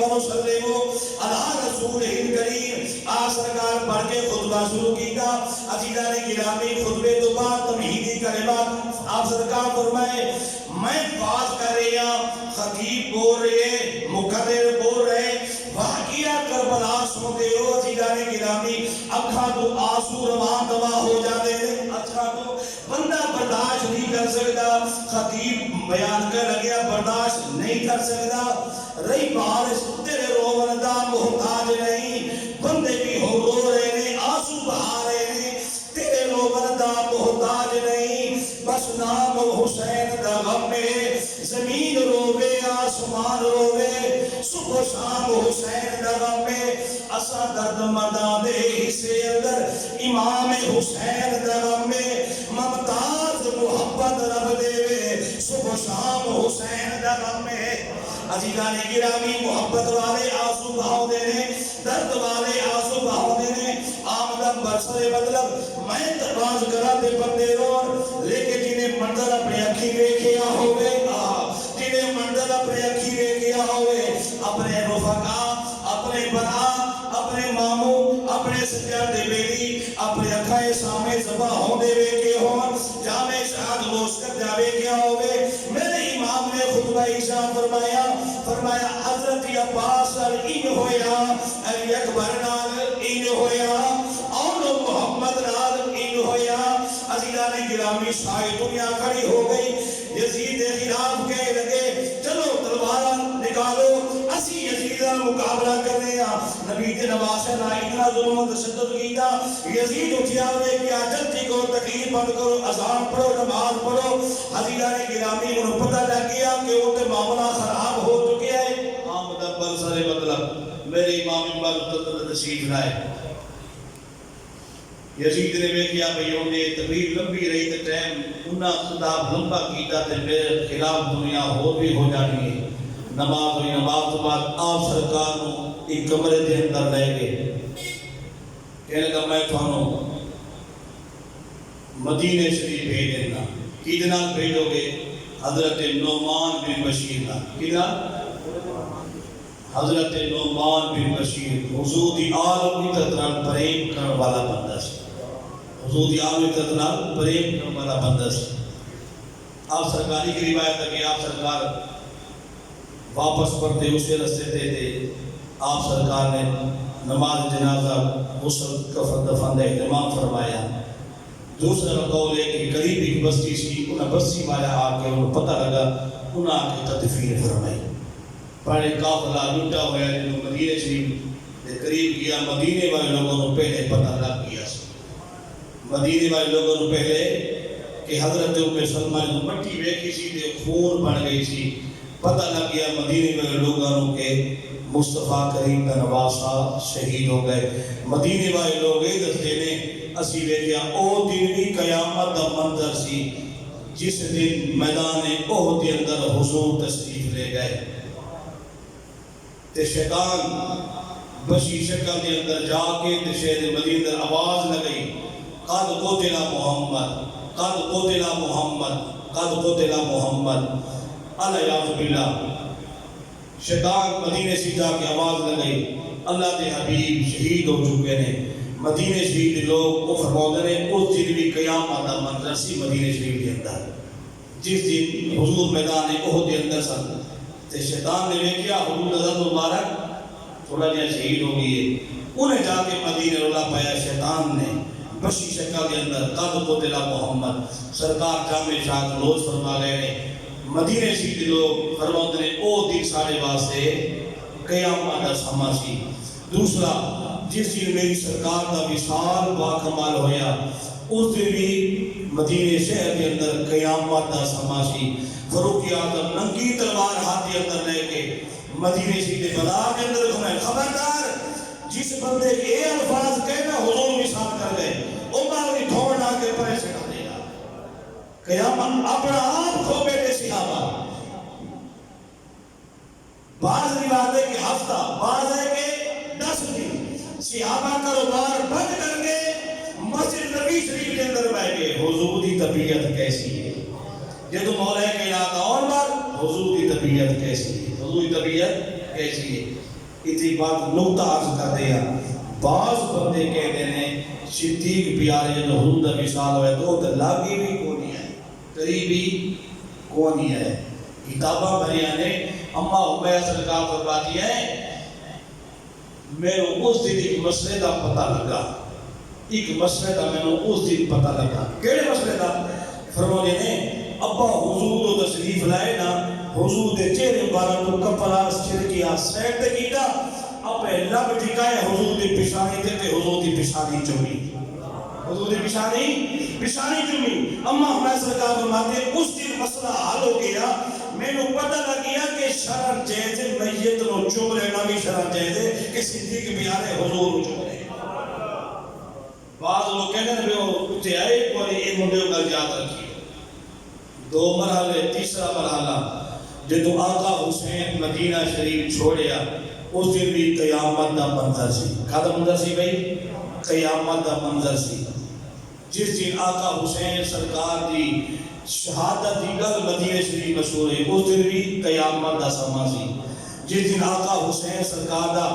علی رسول کریم آ سرکار پڑھ کے خطبہ شروع کیتا عزیزان گرامی خطبے تو بعد تمہیدی کلمات آپ سرکار فرمائے میں بات کر رہا خطیب بول رہے مقرر بول رہے واقعہ کربلا سنتے ہو عزیزان گرامی اکھا تو آنسو روان دوا ہو جاتے ہیں اکھا تو بندہ برداشت نہیں کر سکتا خطیب بیان کر لگیا برداشت نہیں کر سکتا رہی بارش تیرے روون دا محتاج نہیں بندے بھی ہو رو رہے ہیں آنسو بہا رہے ہیں تیرے روون دا محتاج نہیں بس نام حسین دا غم میں زمین روے آسمان روے صبح شام حسین دا غم میں اسا درد مدان دے حصے اندر امام حسین دا غم میں ممتاز محبت رب دے صبح شام حسین دا غم میں عزیزان گرامی محبت والے آنسو بہاؤ دینے درد والے آنسو بہاؤ دینے آمدن برسر مطلب میں تباز کرا دے بندے رو لیکن جنہیں منظر اپنے اکھی دیکھیا ہوئے جنہیں منظر اپنے اکھی دیکھیا ہوئے اپنے رفقا اپنے بنا اپنے ماموں اپنے سجاد دے بیلی اپنے اکھائے سامنے زباں ہوں دے بے کے ہوں جامع شہاد روش کر جاوے کیا ہوئے میرے امام نے خود خطبہ عیسیٰ فرمایا حضرت عباس این ہویا علی اکبر نال این ہویا اور محمد نال این ہویا عزیزان گرامی ساری دنیا کھڑی ہو گئی یزید خلاف کہے لگے چلو تلوار نکالو اسی یزید کا مقابلہ کرنے نبی کے نواسے نہ اتنا ظلم و تشدد کیتا یزید اٹھیا ہوئے کہ جلدی کو تکلیف بند کرو اذان پڑھو نماز پڑھو عزیزان گرامی انہوں پتہ لگ گیا کہ وہ تے معاملہ خراب ہو چکے ہیں مدبر سارے مطلب میرے امام پر تشریف لائے یزید نے ویکھیا بھئی انہیں تقریر لمبی رہی تے ٹائم انہاں خطاب لمبا کیتا تے میرے خلاف دنیا ہو بھی ہو جانی ہے نماز ہوئی نماز تو بعد آپ سرکار نو ایک کمرے دے اندر لے گئے کہنے لگا میں تھانوں مدینے شریف بھیج دینا کتنا بھیجو گے حضرت نعمان بن بشیر کتنا حضرت نعمان بن بشیر حضور دی عالم کی تطران پریم کرنے والا بندہ سے حضور دی عالم کی تطران پریم کرنے والا بندہ سے آپ سرکاری کی روایت ہے کہ آپ سرکار واپس پڑھتے اسے رستے تھے آپ سرکار نے نماز جنازہ غسل کفن دفن کا اہتمام فرمایا دوسرا قول ہے کہ قریب ایک بستی سی انہیں بستی والا آ کے انہیں پتہ لگا انہیں آ کے تدفین فرمائی پڑھے قافلہ لٹا ہوا ہے جو مدینہ شریف کے قریب کیا مدینے والے لوگوں نے پہلے پتہ لگ گیا مدینے والے لوگوں نے پہلے کہ حضرت ام سلمہ نے مٹی ویکھی سی تے خون بن گئی سی پتہ لگ گیا مدینے والے لوگوں کے مصطفیٰ کریم کا نواسہ شہید ہو گئے مدینے والے لوگ یہ دستے نے اسی ویکھیا او دن بھی قیامت دا منظر سی جس دن میدان احد کے اندر حضور تشریف لے گئے تے شیطان بشی شکل کے اندر جا کے تے شہر مدینہ در آواز لگئی قد قتل محمد قد قتل محمد قد قتل محمد علیہ باللہ شیطان مدینہ سے جا کے آواز لگئی اللہ کے حبیب شہید ہو چکے ہیں مدینہ شریف کے لوگ وہ فرماتے ہیں اس دن بھی قیامت دا منظر سی مدینہ شریف کے اندر جس دن حضور میدان احد کے اندر سن تے شیطان نے ویکھیا حضور حضرت مبارک تھوڑا جہا شہید ہو گئی ہے انہیں جا کے مدینہ رولا پایا شیطان نے بشی شکل کے اندر قد قتل محمد سرکار جامع شاہ روز فرما رہے ہیں مدینہ شریف کے لوگ فرماتے ہیں او دن سارے واسطے قیامت دا سما سی دوسرا جس دن میری سرکار کا وصال باکمال ہویا اس دن بھی مدینہ شہر کے اندر قیامت دا سما سی فاروق اعظم ننگی تلوار ہاتھ کے اندر لے کے مدینہ شریف کے بازار کے اندر گھومے خبردار جس بندے کے یہ الفاظ کہنا حضور وصال کر گئے عمر بھی دھوڑ ڈال کے پرے سے کر دے گا قیامت اپنا آپ کھو بیٹے صحابہ بعض روایت ہے کہ ہفتہ بعض ہے کہ 10 دن صحابہ کاروبار بند کر کے مسجد نبی شریف کے اندر بیٹھ گئے حضور کی طبیعت کیسی ہے یہ تو مولا کے علاقہ اور بار حضور کی طبیعت کیسی ہے حضور کی طبیعت کیسی ہے اتنی بات نقطہ عرض کر دیا بعض بندے کہتے ہیں صدیق پیارے جو حضور کا وصال ہوئے تو لاگی بھی کونی ہے قریبی کونی ہے کتابہ بھریاں نے اما عمیہ سرکار فرماتی ہے میں اس دن ایک مسئلے کا پتہ لگا ایک مسئلے کا میں اس دن پتہ لگا کیڑے مسئلے کا فرماتے نے ابا حضور کو تشریف لائے نا حضور دے چہرے مبارک کو کپڑا چھڑکیا سیٹ تے کیتا اپنے لب ٹھکائے حضور دی پیشانی تے حضور دی پیشانی چومی حضور دی پیشانی چومی اما ہمیں سرکار فرماتے اس دن مسئلہ حل ہو گیا میں نے پتہ لگیا کہ شرع جائز میت نو چوم لینا بھی شرع جائز ہے کہ صدیق پیارے حضور نو چوم لینا بعض لوگ کہتے ہیں وہ کچھ آئے کوئی ایک مندے کا یاد رکھیے دو مرحلے تیسرا مرحلہ جدو آقا حسین مدینہ شریف چھوڑیا اس دن بھی قیامت دا منظر سی کھا دا منظر سی بھئی قیامت دا منظر سی جس دن آقا حسین سرکار دی شہادت دی گل مدینہ شریف مشہور ہے اس دن بھی قیامت دا سما سی جس دن آقا حسین سرکار دا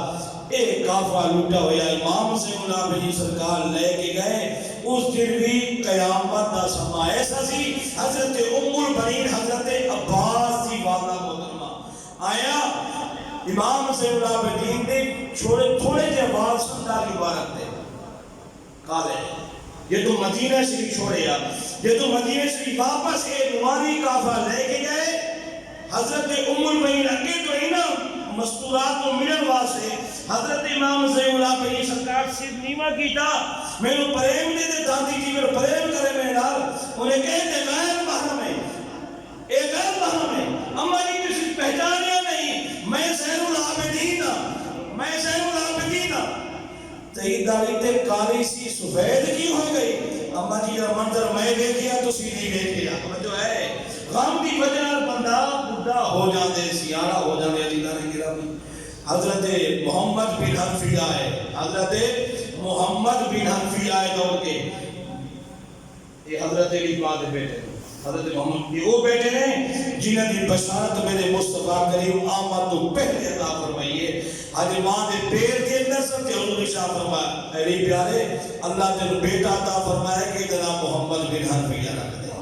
ایک کافہ لوٹا ہویا امام سے ملابنی سرکار لے کے گئے اس دن بھی قیامت دا سما ایسا سی حضرت ام البنین حضرت عباس دی والا امام زین العابدین نے تھوڑے جے بال سندال عبارت دے کالے یہ تو مدینہ شریف چھوڑے یا یہ تو مدینہ شریف واپس ایک نواری کعبہ لے کے گئے حضرت ام البین اگے تو اینا مستورات کو ملن واسے حضرت امام زین العابدین سرکار سے نیمہ کیتا میں نے پریم دے دے دادی جی میں پریم کرے میں نال انہیں کہتے غیر محرم ہے اے غیر محرم ہے اما جی کسی پہچانیا نہیں میں زین العابدین میں زین العابدین تہی داری تے کالی سی سفید کی ہو گئی اما جی یہ منظر میں دیکھیا تو سیدھی دیکھیا جو ہے غم دی وجہ بندہ بڑھا ہو جاندے سیارہ ہو جاندے عزیزان گرامی حضرت محمد بن حنفی آئے حضرت محمد بن حنفی آئے دوڑ کے یہ حضرت علی پاک دے بیٹے حضرت محمد یہ وہ بیٹے ہیں جنہاں دی بشارت میرے مصطفیٰ کریم آمد تو پہلے عطا فرمائیے حضرت ماں دے پیر کے اندر سب تے حضور شاہ فرمایا اے پیارے اللہ نے بیٹا عطا فرمایا کہ جناب محمد بن حنفی رکھ دے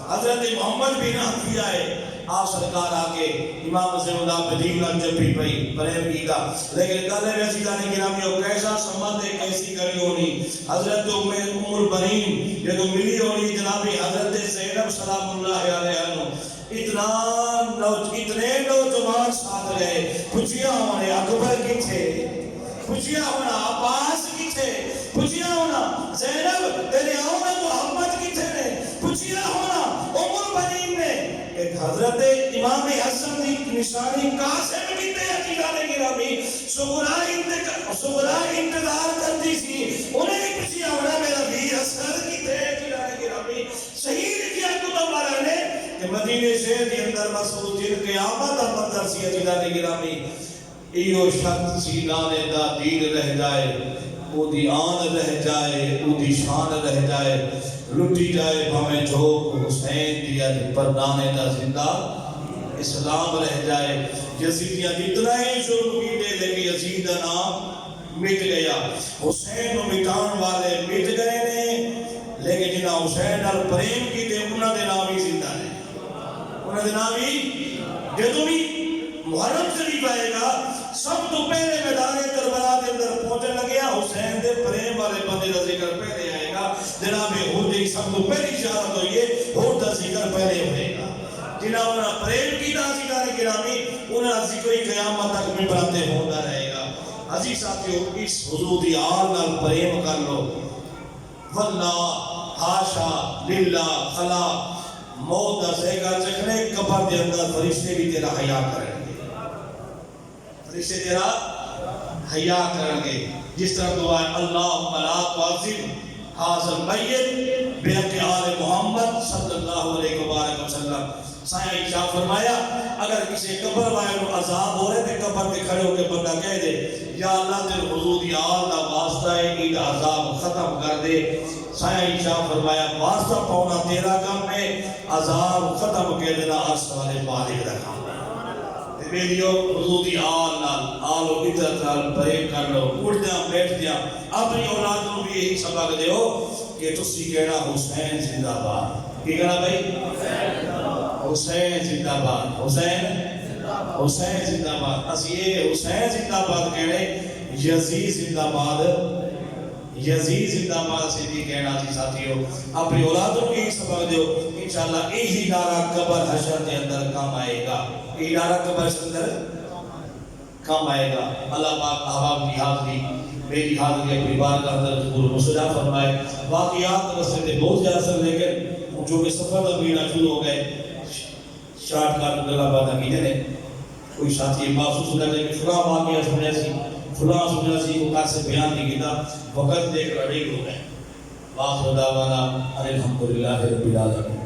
حضرت محمد بن حنفی آئے آپ سرکار آگے امام زین العابدین لگ جب بھی پئی پریم کیتا لیکن کہلے ویسی جانے گرامی ہو کیسا سمبند ہے کیسی کری ہونی حضرت ام البنین یہ تو ملی ہونی جنابی حضرت زینب سلام اللہ علیہ اتنے نوجوان ساتھ گئے پوچھیا ہونے اکبر کی تھے پوچھیا ہونا عباس کی تھے پوچھیا ہونا زینب تیرے آؤنا محمد کی تھے پوچھیا ہونا ام البنین نے ایک حضرت امام حسن کی نشانی قاسم کی تحقی ڈالے گرامی سغرا انتظار کرتی سی انہیں پوچھیا ہونا میرا بھی حسن کی تحقی ڈالے گرامی شہید کیا کتب والا نے کہ مدینہ شہر کے اندر مسعود جن قیامت اور منظر سی عزیزان گرامی ایو شخص سی نانے دا دین رہ جائے او دی آن رہ جائے او دی شان رہ جائے لٹی جائے بھامے جھوک حسین دیا پر نانے دا زندہ اسلام رہ جائے یزیدیاں جتنا ہی شروع کی دے لیکن یزید نام مٹ گیا حسین و مٹان والے مٹ گئے نے لیکن جنہاں حسین اور پریم کی دے انہاں دے نام ہی زندہ ہے انہاں دے نام ہی جدو بھی محرم شریف آئے گا سب تو پہلے میدان کربلا کے اندر پہنچنے لگیا حسین دے پریم والے بندے کا ذکر پہلے آئے گا جناب ہودی سب تو پہلی اشارت ہوئی ہے ہود کا ذکر پہلے ہوئے گا جنہاں انہاں پریم کی ذکر گرامی انہاں ذکر قیامت تک میں براتے ہوتا رہے گا عزیز ساتھیو اس حضور دی آل نال پریم کر لو واللہ حاشا للہ خلا موت دا زیگا چکھنے قبر دے اندر فرشتے بھی تیرا حیا کریں فرشتے تیرا حیا کریں گے جس طرح دعا ہے اللہم لا تعذب حاضر میت بحق آل محمد صلی اللہ علیہ وسلم سایہ عشاء فرمایا اگر کسی قبر والے کو عذاب ہو رہے تھے قبر کے کھڑے ہو کے بندہ کہہ دے یا اللہ تیرے حضور دی آل دا واسطہ ہے کہ عذاب ختم کر دے سایہ عشاء فرمایا واسطہ پاؤنا تیرا کام ہے عذاب ختم کر دینا آسمان مالک دا کام میریو حضور دی آل و عطرت نال پریم کر لو اٹھ دیا بیٹھ دیا اپنی اولاد کو بھی یہی سبق دے ہو کہ تسی کہنا حسین زندہ باد کی کہنا بھائی حسین زندہ باد حسین زندہ باد اس یہ حسین زندہ باد کہنے یزید زندہ باد یزید زندہ باد سیدھی کہنا سی ساتھیو اپنی اولادوں کو یہی سبق دیو انشاءاللہ یہی نعرہ قبر حشر کے اندر کام آئے گا یہ نعرہ قبر کے اندر کام آئے گا اللہ پاک احباب کی حاضری میری حاضری اپنی بارگاہ اندر قبول مسجدہ فرمائے واقعات رسل تھے بہت زیادہ سر لیکن جو کہ سفر دمینا شروع ہو گئے شارٹ کارٹ گلا باتاں کی جنے کوئی ساتھی محسوس ہوتا ہے کہ فلاں واقعہ سننے سی فلاں سننے سی کو کار سے بیان نہیں کیتا وقت دیکھ رڑی ہو گئے باخر دعوانا الحمدللہ رب العالمین